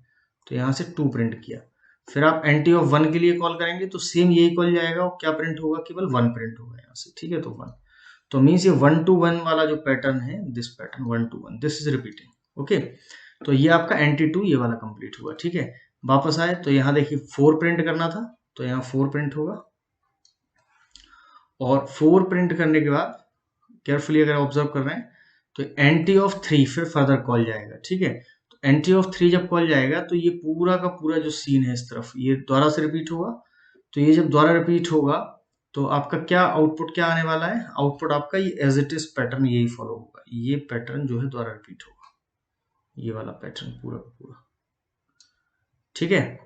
तो यहाँ से 2 प्रिंट किया. फिर आप एंटी ऑफ 1 के लिए कॉल करेंगे तो सेम यही कॉल जाएगा और क्या प्रिंट होगा, केवल 1 प्रिंट होगा यहाँ से. ठीक है, तो 1. तो मीन्स ये 1 to 1 वाला जो पैटर्न है, this pattern 1 to 1, this is repeating. Okay, तो ये आपका एंटी 2 ये वाला कंप्लीट हुआ. ठीक है, वापस आए तो यहाँ देखिए 4 प्रिंट करना था. तो यहाँ 4 प्रिंट होगा. और 4 प्रिंट करने के बाद केयरफुली अगर ऑब्जर्व कर रहे हैं तो एंटी ऑफ 3 फिर फर्दर कॉल जाएगा. ठीक है, तो एंटी ऑफ 3 जब कॉल जाएगा तो ये पूरा का पूरा जो सीन है इस तरफ ये दोबारा से रिपीट होगा. तो ये जब दोबारा रिपीट होगा तो आपका क्या आउटपुट क्या आने वाला है, आउटपुट आपका ये एज इट इज पैटर्न यही फॉलो होगा. ये पैटर्न जो है दोबारा रिपीट होगा, ये वाला पैटर्न पूरा का पूरा. ठीक है,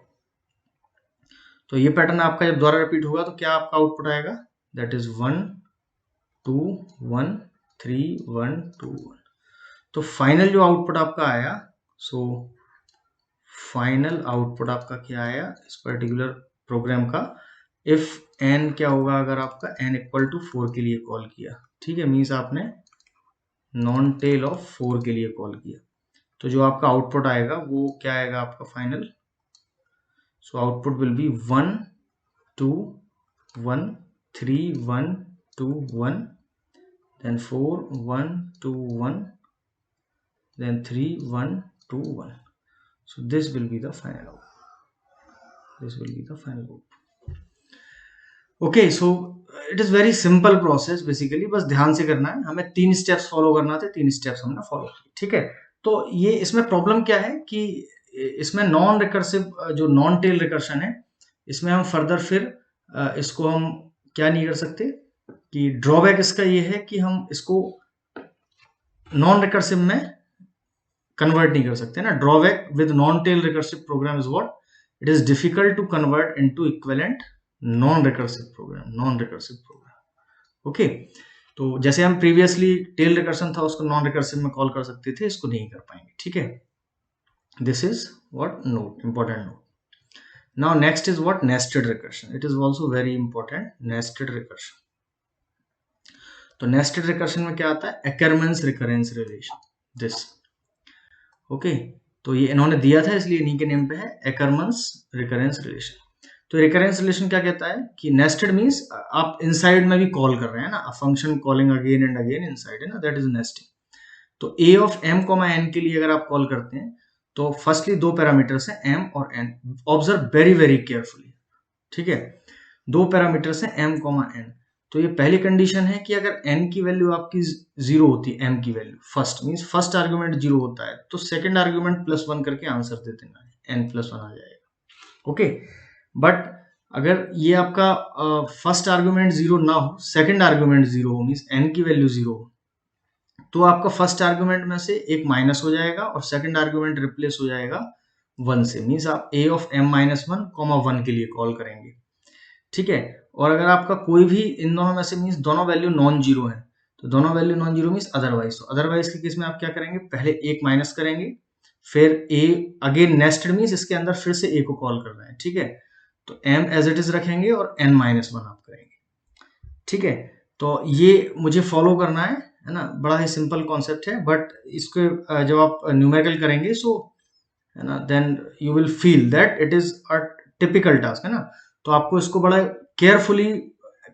तो ये पैटर्न आपका जब दोबारा रिपीट होगा तो क्या आपका आउटपुट आएगा, दैट इज 1 2 1 3 1 2 1. तो फाइनल जो आउटपुट आपका आया, सो फाइनल आउटपुट आपका क्या आया इस पर्टिकुलर प्रोग्राम का, इफ एन क्या होगा, अगर आपका एन इक्वल टू 4 के लिए कॉल किया. ठीक है, मीन्स आपने नॉन टेल ऑफ 4 के लिए कॉल किया. तो जो आपका आउटपुट आएगा वो क्या आएगा आपका final. So output will be 1 2 1 3 1 2 1, then 4 1 2 1, then 3 1 2 1. So this will be the final output. This will be the final output. Okay, so it is very simple process basically. बस ध्यान से करना है, हमें 3 स्टेप्स फॉलो करना थे, 3 स्टेप्स हमने follow किए. ठीक है, तो ये इसमें प्रॉब्लम क्या है कि इसमें नॉन रिकर्सिव जो नॉन टेल रिकर्शन है, इसमें हम फर्दर फिर इसको हम क्या नहीं कर सकते कि ड्रॉबैक इसका ये है कि हम इसको नॉन रिकर्सिव में कन्वर्ट नहीं कर सकते ना. Drawback with non tail recursive program is what, it is difficult to convert into equivalent non recursive program. Okay, तो जैसे हम प्रीवियसली टेल रिकर्शन था उसको नॉन रिकर्सिव में कॉल कर सकते थे, इसको नहीं कर पाएंगे. ठीक है, this is what note, important note. Now next is what, nested recursion. It is also very important, nested recursion. तो nested recursion में क्या आता है, Ackermann's recurrence relation, this. Okay, तो ये इन्होंने दिया था इसलिए इन्हीं के नेम पे है Ackermann's recurrence relation. तो recurrence relation क्या कहता है कि nested means आप inside में भी कॉल कर रहे हैं ना, a function calling again and again inside है ना, that is nesting. तो a of m, n के लिए अगर आप कॉल करते हैं तो फर्स्टली 2 पैरामीटर्स हैं m और n. Observe very very carefully. ठीक है, 2 पैरामीटर्स हैं m, n. तो ये पहली कंडीशन है कि अगर n की वैल्यू आपकी 0 होती है, m की value first means first argument 0 होता है, तो सेकंड आर्गुमेंट +1 करके आंसर दे देना है, n+1 आ जाएगा. ओके, बट अगर ये आपका फर्स्ट आर्गुमेंट 0 ना हो, सेकंड आर्गुमेंट 0 हो, मींस n की वैल्यू 0 हो, तो आपका फर्स्ट आर्गुमेंट में से एक माइनस हो जाएगा और सेकंड आर्गुमेंट रिप्लेस हो जाएगा 1 से. मींस आप a of m-1, 1 के लिए कॉल करेंगे. ठीक है, और अगर आपका कोई भी इन दोनों में से मींस दोनों वैल्यू नॉन जीरो है, तो दोनों value non zero means otherwise. तो अदरवाइज के केस में आप क्या करेंगे, पहले एक माइनस करेंगे, फिर a अगेन नेस्टेड मींस इसके अंदर फिर से a को कॉल कर रहे हैं. ठीक है, तो m एज इट इज रखेंगे और n-1 आप करेंगे. ठीक है, तो ये मुझे फॉलो करना है ना, बड़ा ही सिंपल कॉन्सेप्ट है, बट इसको जब आप न्यूमेरिकल करेंगे सो है ना, then you will feel that it is a typical task है ना. तो आपको इसको बड़ा केयरफुली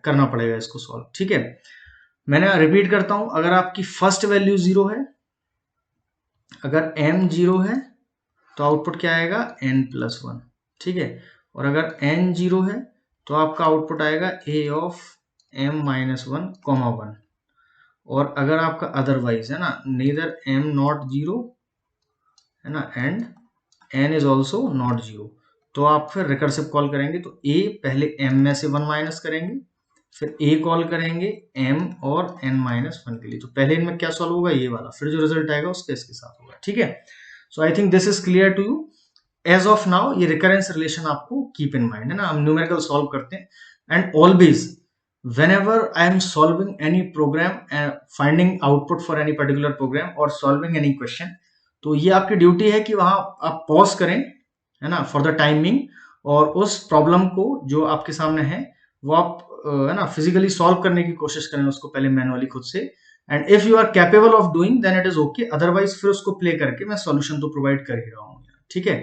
करना पड़ेगा इसको सॉल्व. ठीक है, मैंने रिपीट करता हूं, अगर आपकी फर्स्ट वैल्यू 0 है, अगर m 0 है तो आउटपुट क्या आएगा, n+1. ठीक है, और अगर n 0 है तो आपका आउटपुट आएगा a of m-1, 1. और अगर आपका अदरवाइज है ना, नीदर m नॉट 0 है ना and n is also not 0, तो आप फिर रिकर्सिव कॉल करेंगे. तो a पहले m में से 1 माइनस करेंगे, फिर a कॉल करेंगे m और n-1 के लिए. तो पहले इनमें क्या सॉल्व होगा, ये वाला, फिर जो रिजल्ट आएगा उसके इसके साथ होगा. ठीक है, so I think this is clear to you. As of now ये रिकरेंस रिलेशन आपको कीप इन माइंड है ना, हम न्यूमेरिकल सॉल्व करते हैं and always whenever I am solving any program and finding output for any particular program or solving any question, तो ये आपकी ड्यूटी है कि वहां आप पॉज करें है ना फॉर द टाइमिंग, और उस प्रॉब्लम को जो आपके सामने है वो आप है ना फिजिकली सॉल्व करने की कोशिश करें उसको पहले मैनुअली खुद से, and if you are capable of doing then it is okay, otherwise फिर उसको प्ले करके मैं सॉल्यूशन तो प्रोवाइड कर ही रहा हूँ, ठीक है।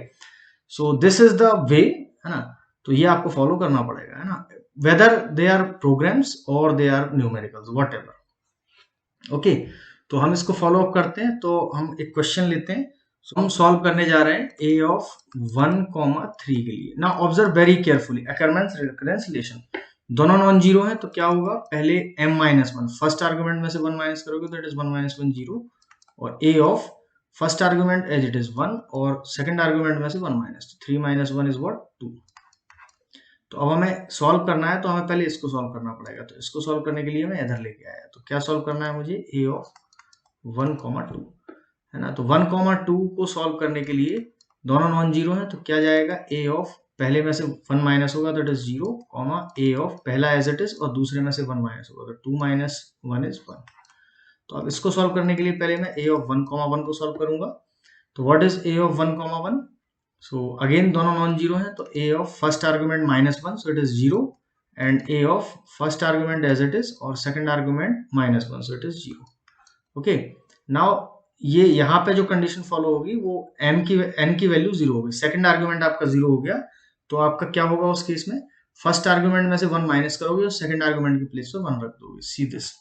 So this is the way, है ना, तो ये आपको फॉलो करना पड़ेगा, है ना, whether they are programs or they are numericals whatever, okay. तो हम इसको फॉलो अप करते हैं, तो हम एक क्वेश्चन लेते हैं, so हम सॉल्व करने जा रहे हैं a ऑफ 1,3 के लिए। ना observe very carefully, Ackermann's recurrence relation दोनों नॉन जीरो है, तो क्या होगा, पहले m-1 फर्स्ट आर्गुमेंट में से 1 माइनस करोगे तो इट इज 1 - 1 0, और a of first argument as it is 1 और सेकंड आर्गुमेंट में से 1 माइनस, तो 3 - 1 इज व्हाट 2। तो अब हमें सॉल्व करना है, तो हमें पहले इसको सॉल्व करना पड़ेगा, तो इसको सॉल्व करने के लिए मैं इधर लेके आया, तो क्या सॉल्व करना है मुझे, a ऑफ 1,2 है ना। तो 1,2 को सॉल्व करने के लिए दोनों नॉन जीरो हैं, तो क्या जाएगा, a ऑफ पहले में से 1 माइनस होगा तो इट इज 0, a ऑफ पहला एज इट इज और दूसरे में से 1 माइनस होगा तो 2 - 1 इज 1। तो अब इसको सॉल्व करने के लिए पहले मैं a ऑफ 1,1 को सॉल्व करूंगा, तो what is a of 1,1, so again दोनों नॉन जीरो हैं, तो a of first argument -1 so it is 0, and a of first argument as it is और second argument -1 so it is 0, okay. नाउ ये यहाँ पे जो कंडीशन फॉलो होगी वो n की वैल्यू 0 होगी, सेकंड आर्गुमेंट आपका 0 हो गया, तो आपका क्या होगा उस केस में, फर्स्ट आर्गुमेंट में से 1 माइनस करोगे और सेकंड आर्गुमेंट की प्लेस पे 1 रख दोगे, सी दिस।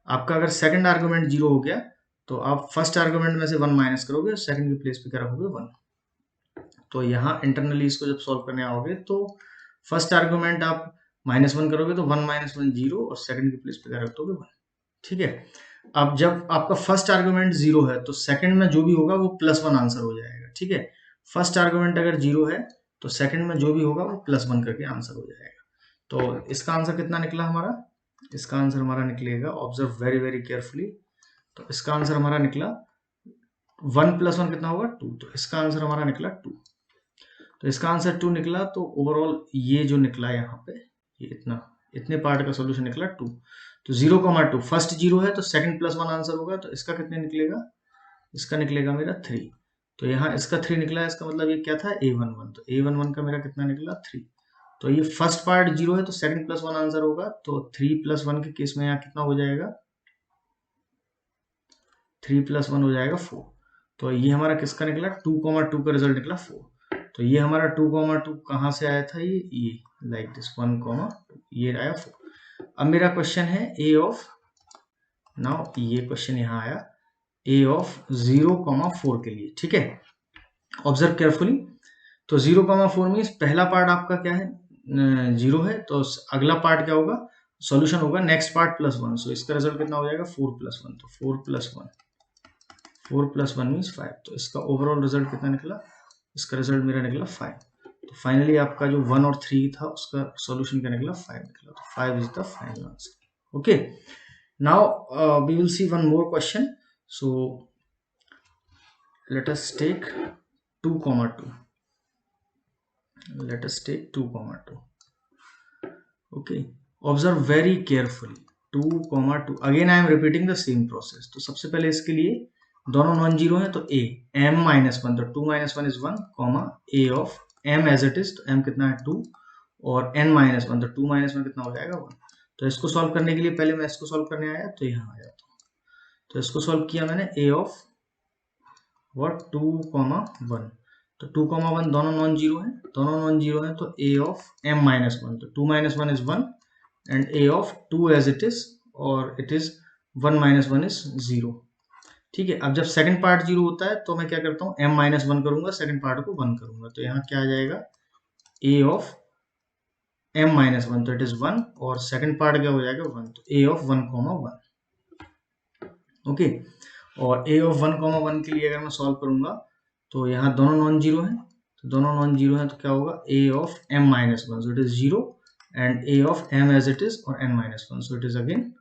आपका अगर सेकंड आर्गुमेंट 0 हो गया तो आप फर्स्ट आर्गुमेंट में से 1 माइनस करोगे और सेकंड की प्लेस पे क्या रखोगे 1। तो यहाँ इंटरनली इसको जब सॉल्व करने आओगे तो फर्स्ट आर्गुमेंट आप -1 करोगे तो 1 - 1 0 और सेकंड की प्लेस पे क्या रख दोगे 1, ठीक है। अब जब आपका फर्स्ट आर्गुमेंट 0 है तो सेकंड में जो भी होगा वो +1 आंसर हो जाएगा, ठीक है। फर्स्ट आर्गुमेंट अगर 0 है तो सेकंड में जो भी होगा वो +1 करके आंसर हो जाएगा। तो इसका आंसर कितना निकला हमारा, इसका आंसर हमारा निकलेगा, ऑब्जर्व वेरी वेरी केयरफुली, तो इसका आंसर हमारा निकला 1 + 1 कितना होगा 2, तो इसका आंसर हमारा निकला 2। तो इसका आंसर 2 निकला, तो ओवरऑल ये जो निकला यहाँ पे, ये इतने पार्ट का सॉल्यूशन निकला 2। तो 0,2 फर्स्ट 0 है तो सेकंड +1 आंसर होगा, तो इसका कितने निकलेगा, इसका निकलेगा मेरा 3। तो यहाँ इसका 3 निकला है, इसका मतलब ये क्या था a11, तो a11 का मेरा कितना निकला 3। तो ये फर्स्ट पार्ट 0 है तो सेकंड +1 आंसर होगा, तो 3 + 1 के केस में यहाँ कितना हो जाएगा, 3 + 1 हो जाएगा 4। तो ये हमारा किसका निकला, 2,2 का रिजल्ट निकला 4। तो ये हमारा 2,2 कहाँ से आया था, ये लाइक दिस 1,2 ये आया 4। अब मेरा क्वेश्चन है a ऑफ, नाउ ये क्वेश्चन यहाँ आया a ऑफ 0,4 के लिए, ठीक है। ऑब्जर्व केयरफुली, तो 0,4 मीन्स पहला पार्ट आपका क्या है 0 है, तो अगला पार्ट क्या होगा, सॉल्यूशन होगा नेक्स्ट पार्ट +1, सो इसका रिजल्ट कितना हो जाएगा 4 + 1, तो 4 + 1 मीन्स 5। तो इसका ओवरऑल रिजल्ट कितना निकला, इसका रिजल्ट मेरा निकला 5। तो फाइनली आपका जो 1 और 3 था उसका सॉल्यूशन क्या निकला 5 निकला, तो 5 is the final answer, okay. Now we will see one more question, so let us take 2,2, let us take 2,2, okay, observe very carefully 2,2, again I am repeating the same process। तो सबसे पहले इसके लिए दोनों नॉन जीरो हैं, तो a m-1, तो 2 - 1 is 1, a of m as it is, तो m कितना है 2, और n-1, तो 2 - 1 कितना हो जाएगा 1। तो इसको सॉल्व करने के लिए पहले मैं इसको सॉल्व करने आया, तो यहाँ आ जाता हूँ, तो इसको सॉल्व किया मैंने a ऑफ 2,1, तो 2,1 दोनों नॉन जीरो हैं, दोनों नॉन जीरो हैं, तो a ऑफ m-1, तो 2 - 1 is 1 and a of 2 as it is, और इट इज 1 - 1 इज 0, ठीक है। अब जब सेकंड पार्ट 0 होता है तो मैं क्या करता हूँ m-1 करूंगा, सेकंड पार्ट को 1 करूंगा, तो यहाँ क्या आ जाएगा a ऑफ m-1, तो इट इज 1, और सेकंड पार्ट क्या हो जाएगा 1, तो a ऑफ 1,1, ओके। और a ऑफ 1,1 के लिए अगर मैं सॉल्व करूंगा तो यहाँ दोनों नॉन जीरो हैं, तो दोनों नॉन जीरो हैं, तो क्या होगा a of m-1, so it is 0, and a of m as it is और n-1, so it is again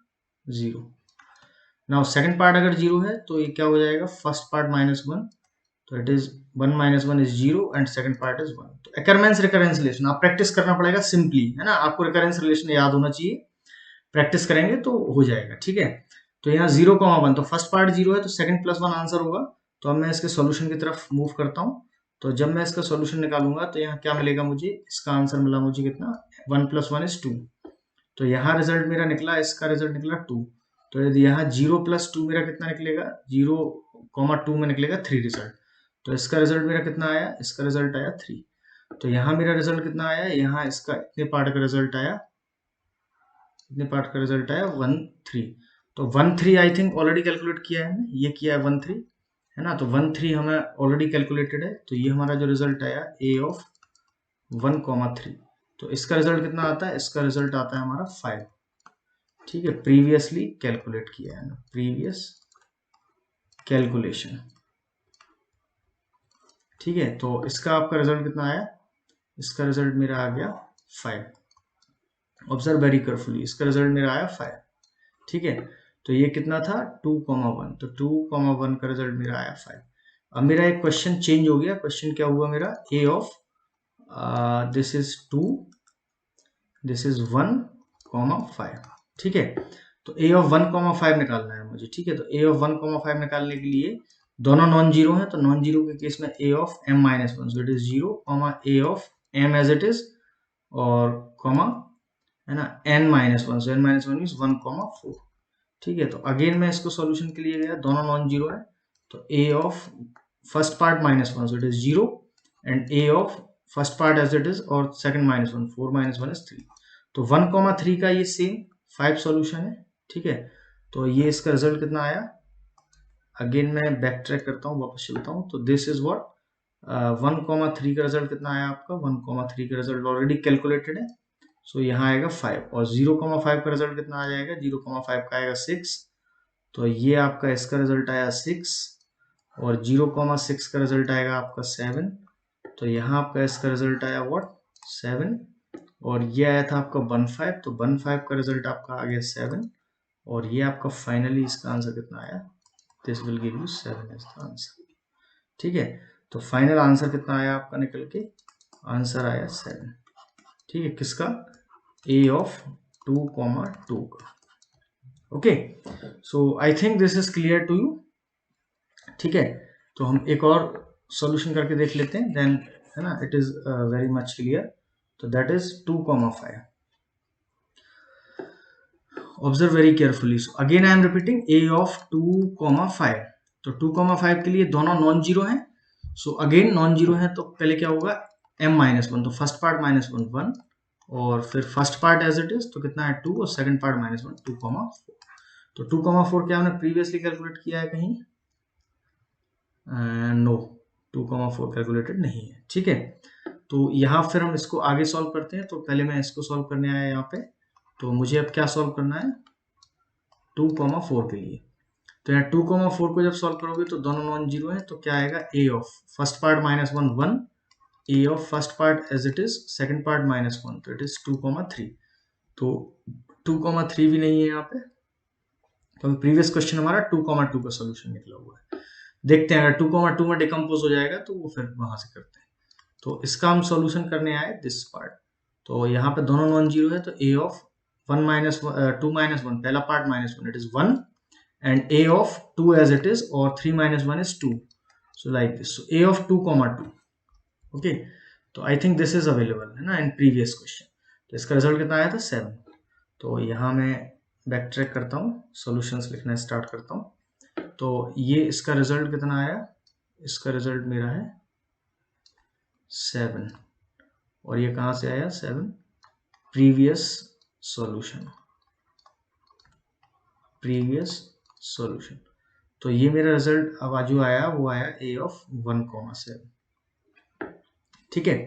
0। Now second part अगर 0 है तो ये क्या हो जाएगा, फर्स्ट पार्ट -1 तो it is 1 minus 1 is 0 and second part is 1। तो एकरमैन्स रिकरेंस रिलेशन आप प्रैक्टिस करना पड़ेगा सिंपली, है ना, आपको रिकरेंस रिलेशन याद होना चाहिए, प्रैक्टिस करेंगे तो हो जाएगा, ठीक है। तो यहाँ 0,1, तो फर्स्ट पार्ट 0 है तो सेकंड प्लस 1 आंसर होगा। तो अब मैं इसके सॉल्यूशन की तरफ मूव करता हूँ। तो जब मैं इसका सॉल्यूशन निकालूंगा तो यहाँ क्या मिलेगा मुझे, इसका आंसर मिला मुझे कितना, 1 प्लस 1 इज 2। तो यहाँ रिजल्ट मेरा निकला, इसका रिजल्ट निकला 2। तो यदि यहाँ 0 प्लस 2 मेरा कितना निकलेगा, 0,2 में निकलेगा 3 रिजल्ट। तो इसका रिजल्ट मेरा कितना आया, इसका रिजल्ट आया 3। तो यहाँ मेरा रिजल्ट कितना आया, यहाँ इसका इतने पार्ट का रिजल्ट आया, इतने पार्ट का रिजल्ट आया 1 3। तो 1 3 आई थिंक ऑलरेडी कैलकुलेट किया है हमने, ये किया है 1 3, है ना। तो 1 3 हमें ऑलरेडी कैलकुलेटेड है। तो ये हमारा जो रिजल्ट आया a ऑफ 1,3। तो इसका रिजल्ट कितना आता है, इसका रिजल्ट आता है हमारा 5, ठीक है। प्रीवियसली कैलकुलेट किया है ना, प्रीवियस कैलकुलेशन, ठीक है। तो इसका आपका रिजल्ट कितना आया, इसका रिजल्ट मेरा आ गया 5। ऑब्जर्व वेरी केयरफुली, इसका रिजल्ट मेरा आया 5, ठीक है। तो ये कितना था 2,1, तो 2,1 का रिजल्ट मेरा आया 5। अब मेरा एक क्वेश्चन चेंज हो गया, क्वेश्चन क्या हुआ मेरा, a of this is 2, this is 1,5, ठीक है। तो a ऑफ 1,5 निकालना है मुझे, ठीक है। तो a ऑफ 1,5 निकालने के लिए दोनों नॉन जीरो हैं, तो नॉन जीरो के केस में a of m minus 1, so it is 0, a of m as it is, और कॉमा, है ना, n minus 1, so n minus 1 means 1,4, ठीक है। तो अगेन मैं इसको सॉल्यूशन के लिए गया, दोनों नॉन जीरो है, तो a of first part minus 1, so it is 0, and a of first part as it is और सेकंड माइनस 1, 4 माइनस 1 इज 3। तो 1,3 का ये सेम 5 सॉल्यूशन है, ठीक है। तो ये इसका रिजल्ट कितना आया, अगेन मैं बैक ट्रैक करता हूँ, वापस चलता हूँ। तो दिस इज व्हाट 1,3 का रिजल्ट कितना आया आपका, 1,3 का रिजल्ट ऑलरेडी कैलकुलेटेड है, सो यहाँ आएगा 5। और 0,5 का रिजल्ट कितना आ जाएगा, 0,5 का आएगा 6। तो ये आपका इसका रिजल्ट आया 6, और 0,6 का रिजल्ट आएगा आपका 7। तो यहाँ आपका इसका रिजल्ट आया व्हाट 7, और ये आया था आपका 1,5, तो 1,5 का रिजल्ट आपका आ गया 7, और ये आपका फाइनली इसका आंसर कितना आया, this will give you 7 as the answer, ठीक है। तो फाइनल आंसर कितना आया आपका निकल के, आंसर आया 7, ठीक है, किसका, a ऑफ 2,2 का। Okay, so I think this is clear to you, ठीक है। तो हम एक और सॉल्यूशन करके देख लेते हैं, देन, है ना, it is very much clear. तो that is 2,5। Observe very carefully, so again I am repeating a of 2,5। तो 2,5 के लिए दोनों नॉन जीरो हैं, सो अगेन नॉन जीरो है तो पहले क्या होगा, m माइनस 1, तो फर्स्ट पार्ट माइनस 1 1, और फिर first part as it is तो कितना है 2, और सेकंड पार्ट माइनस 1 2,4। तो 2,4 क्या हमने प्रीवियसली कैलकुलेट किया है कहीं, नो, 2,4 कैलकुलेटेड नहीं है, ठीक है। तो यहाँ फिर हम इसको आगे सॉल्व करते हैं। तो पहले मैं इसको सॉल्व करने आया यहाँ पे, तो मुझे अब क्या सॉल्व करना है 2,4 के लिए। तो यहाँ 2,4 को जब सॉल्व करोगे तो दोनों नॉन जीरो है, तो क्या आएगा, a of first part minus 1 1, a of first part as it is, second part minus 1, तो इट इज 2,3। तो 2,3 भी नहीं है यहाँ पे, क्योंकि प्रीवियस क्वेश्चन हमारा 2,2 का सोल्यूशन निकला हुआ है। देखते हैं अगर 2,2 में डिकम्पोज हो जाएगा तो वो फिर वहां से करते हैं। तो इसका हम सॉल्यूशन करने आए दिस पार्ट। तो यहाँ पे दोनों नॉन जीरो है, तो a ऑफ 1 माइनस 2 माइनस 1, पहला part minus 1, it is 1, and a of 2 as it is, और 3 minus 1 is 2, so like this. So a of 2,2, okay. तो I think this is available, है ना, इन प्रीवियस क्वेश्चन। तो इसका result कितना आया था 7। तो यहाँ मैं बैक ट्रैक करता हूँ, सॉल्यूशंस लिखना स्टार्ट करता हूँ। तो ये इसका रिजल्ट कितना आया, इसका रिजल्ट मेरा है 7, और ये कहाँ से आया 7, प्रीवियस सॉल्यूशन, प्रीवियस सॉल्यूशन। तो ये मेरा रिजल्ट अब जो आया वो आया a ऑफ 1,7, ठीक है।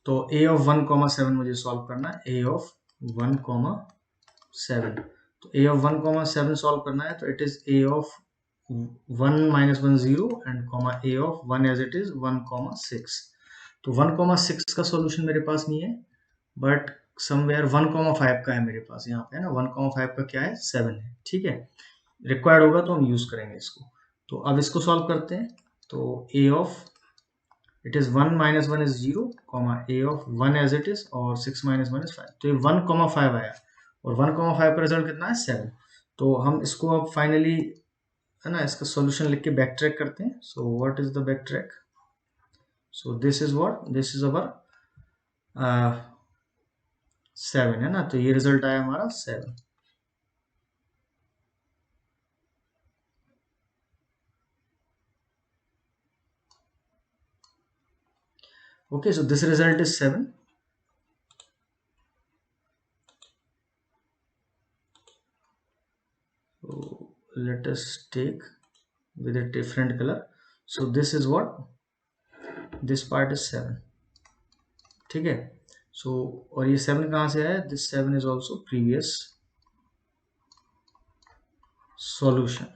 तो a ऑफ 1,7 मुझे सॉल्व करना है, a ऑफ 1,7। तो a ऑफ 1,7 सॉल्व करना है, तो it is a of 1 minus 1 0, and comma a of 1 as it is 1,6। तो 1,6 का सॉल्यूशन मेरे पास नहीं है, बट समवेयर 1,5 का है मेरे पास, यहाँ पे है ना, 1,5 का क्या है 7 है, ठीक है। रिक्वायर्ड होगा तो हम यूज करेंगे इसको। तो अब इसको सॉल्व करते हैं। तो a of it is 1 minus 1 is 0, a of 1 as it is, और 6 माइनस 1 इज 5। तो ये 1,5 आया, और 1,5 का रिजल्ट कितना है 7। तो हम इसको अब फाइनली, है ना, इसका सॉल्यूशन लिख के बैक ट्रैक करते हैं। सो what is the back track? So this is what, this is our 7, है ना। तो ये रिजल्ट आया हमारा 7। Okay, so this result is 7. So let us take with a different color. So this is what, this part is 7, ठीक है। So और ये 7 कहाँ से आया? This 7 is also previous solution.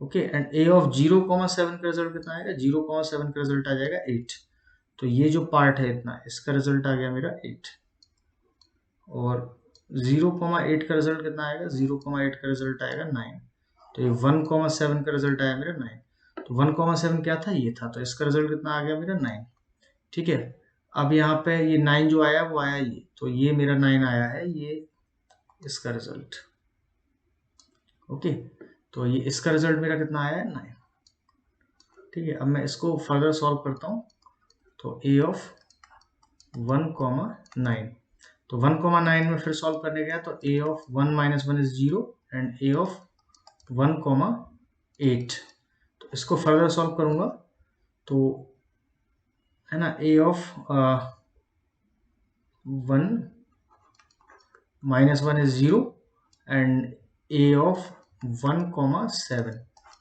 Okay, and a of 0,7 का रिजल्ट कितना आएगा? 0,7 का रिजल्ट आ जाएगा 8। तो ये जो पार्ट है इतना, इसका रिजल्ट आ गया मेरा 8। और 0,8 का रिजल्ट कितना आएगा? 0,8 का रिजल्ट आएगा 9। तो ये 1,7 का रिजल्ट आया मेरा 9। तो 1,7 क्या था? ये था। तो इसका रिजल्ट कितना आ गया मेरा? 9, ठीक है। अब यहाँ पे ये 9 जो आया वो आया ये, तो ये मेरा 9 आया है, ये इसका रिजल्ट। ओके, तो ये इसका रिजल्ट मेरा कितना आया है? 9, ठीक है। अब मैं इसको फर्दर सॉल्व करता हूँ। तो a ऑफ 1,9, तो 1,9 में फिर सॉल्व करने गया तो a of 1 minus 1 is 0 and a of 1,8। तो इसको फर्दर सॉल्व करूंगा तो, है ना, a of 1 minus 1 is 0 and a of 1,7।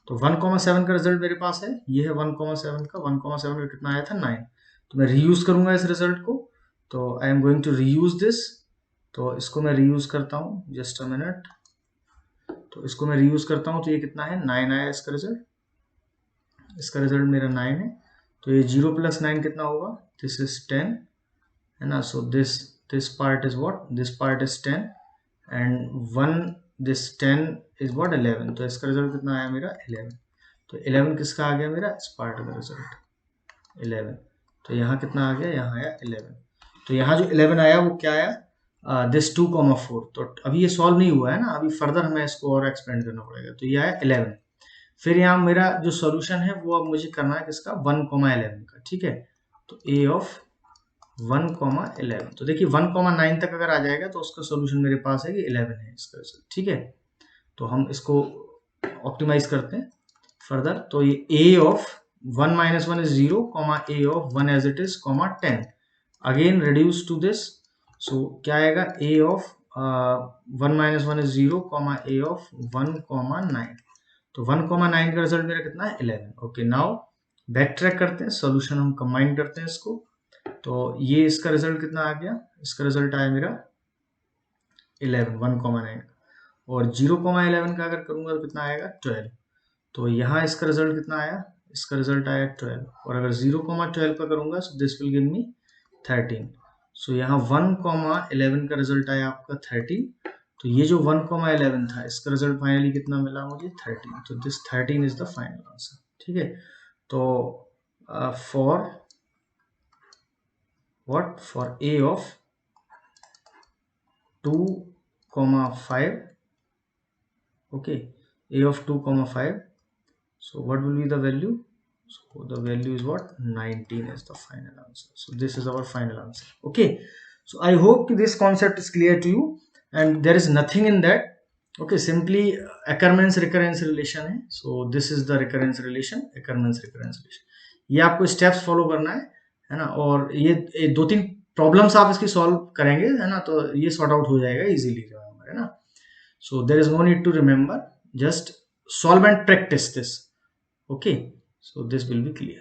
तो 1,7 का रिजल्ट मेरे पास है, ये है 1,7 का। 1,7 का कितना आया था? 9। तो मैं रीयूज करूंगा इस रिजल्ट को। तो I am going to reuse this. तो इसको मैं रीयूज करता हूँ, जस्ट अ मिनट। तो इसको मैं रीयूज करता हूँ, तो ये कितना है? 9 आया इसका रिजल्ट। इसका रिजल्ट मेरा 9 है। तो ये 0 प्लस 9 कितना होगा? दिस इज 10, है ना। So this part is what? This part is 10 and 1, this 10 is what? 11। तो इसका रिजल्ट कितना आया मेरा? 11। तो 11 किसका आ गया मेरा? इस पार्ट का रिजल्ट 11। तो यहाँ कितना आ गया? यहाँ आया 11। तो यहाँ जो 11 आया वो क्या आया? दिस 2,4। तो अभी ये सॉल्व नहीं हुआ है ना, अभी फर्दर हमें इसको और एक्सपेंड करना पड़ेगा। तो ये आया 11। फिर यहाँ मेरा जो सॉल्यूशन है वो अब मुझे करना है किसका? 1,11 का, ठीक है। तो a ऑफ 1,11। तो देखिए 1,9 तक अगर आ जाएगा तो उसका सॉल्यूशन मेरे पास है कि 11 है इसका रिजल्ट, ठीक है। तो हम इसको ऑप्टिमाइज करते हैं फर्दर। तो ये a of 1 minus 1 is 0, a of 1 as it is, 10। Again reduce to this. So क्या आएगा? a of 1 minus 1 is 0, a of 1,9। तो 1,9 का रिजल्ट मेरा कितना है? 11। ओके, नाउ बैक ट्रैक करते हैं, सॉल्यूशन हम कंबाइन करते हैं इसको। तो ये इसका रिजल्ट कितना आ गया? इसका रिजल्ट आया मेरा 11, 1,9। और 0,11 का अगर करूंगा तो कितना आएगा? 12। तो यहाँ इसका रिजल्ट कितना आया? इसका रिजल्ट आया 12। और अगर 0,12 का करूंगा तो दिस विल गिव मी 13। सो यहाँ 1,11 का रिजल्ट आया आपका 13। तो ये जो 1,11 था इसका रिजल्ट फाइनली कितना मिला मुझे? 13। तो this 13 is the final answer, ठीक है। तो for what? For a of 2,5, okay, a of 2,5. So what will be the value? So the value is what? 19 is the final answer. So this is our final answer. Okay, so I hope this concept is clear to you and there is nothing in that. Okay, simply Ackermann's recurrence relation है. So this is the recurrence relation, Ackermann's recurrence relation. ये आपको steps follow करना है ना। और ये 2-3 problems आप इसकी सॉल्व करेंगे, है ना, तो ये सॉर्ट आउट हो जाएगा इजीली, है ना। So there is no need to remember, just solve and practice this. Okay, so this will be clear.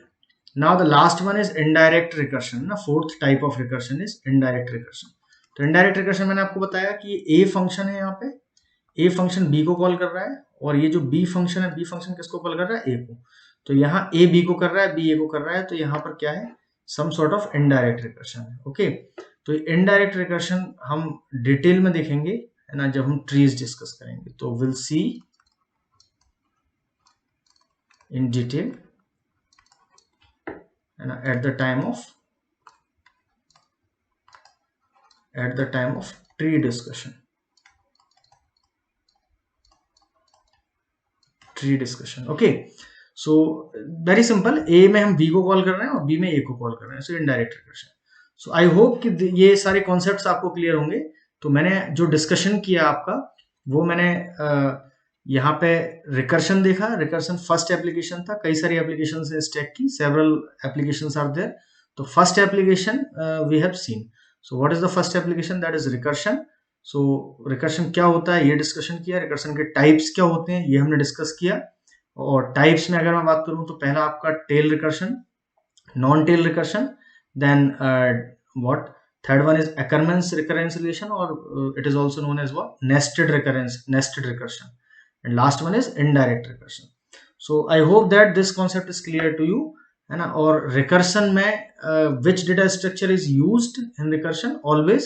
Now the last one is indirect recursion ना, fourth type of recursion is indirect recursion. तो indirect recursion मैंने आपको बताया कि a function है, यहाँ पे a function b को कॉल कर रहा है, और ये जो b फंक्शन है, b फंक्शन किसको कॉल कर रहा है? a को। तो यहाँ a b को कर रहा है, b a को कर रहा है, तो यहाँ पर क्या है? Some sort of indirect recursion है। ओके, तो इनडायरेक्ट रिकर्शन हम डिटेल में देखेंगे, है ना, जब हम ट्रीज डिस्कस करेंगे। तो will see in detail at the time of tree discussion. Okay, so very simple, a में हम बी को कॉल कर रहे हैं और बी में ए को कॉल कर रहे हैं, सो indirect recursion. So I hope कि ये सारे कॉन्सेप्ट्स आपको क्लियर होंगे. तो मैंने जो डिस्कशन किया आपका, वो मैंने यहाँ पे रिकर्शन देखा. रिकर्शन फर्स्ट एप्लीकेशन था, कई सारी एप्लीकेशन से स्टैक की, सेवरल एप्लीकेशंस आर देयर. तो first application we have seen. So what is the first application? That is recursion. So recursion क्या होता है ये डिस्कशन किया. रिकर्शन के टाइप्स क्या होते हैं ये हमने डिस्कस किया. और टाइप्स में अगर मैं बात करूं तो पहला आपका tail recursion, non tail recursion, then what third one is Ackermann's recurrence relation, or it is also known as what, nested recursion, and last one is indirect recursion. So I hope that this concept is clear to you, है ना. और recursion में which data structure is used in recursion? Always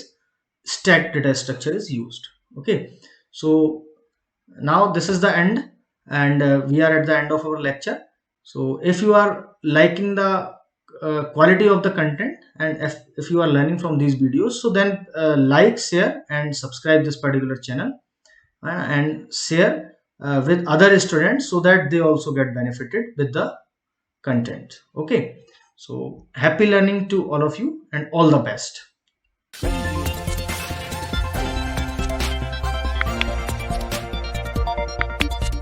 stacked data structure is used. Okay, so now this is the end, and we are at the end of our lecture. So if you are liking the quality of the content, and if you are learning from these videos, so then like, share and subscribe this particular channel, and share with other students so that they also get benefited with the content. Okay, so happy learning to all of you and all the best.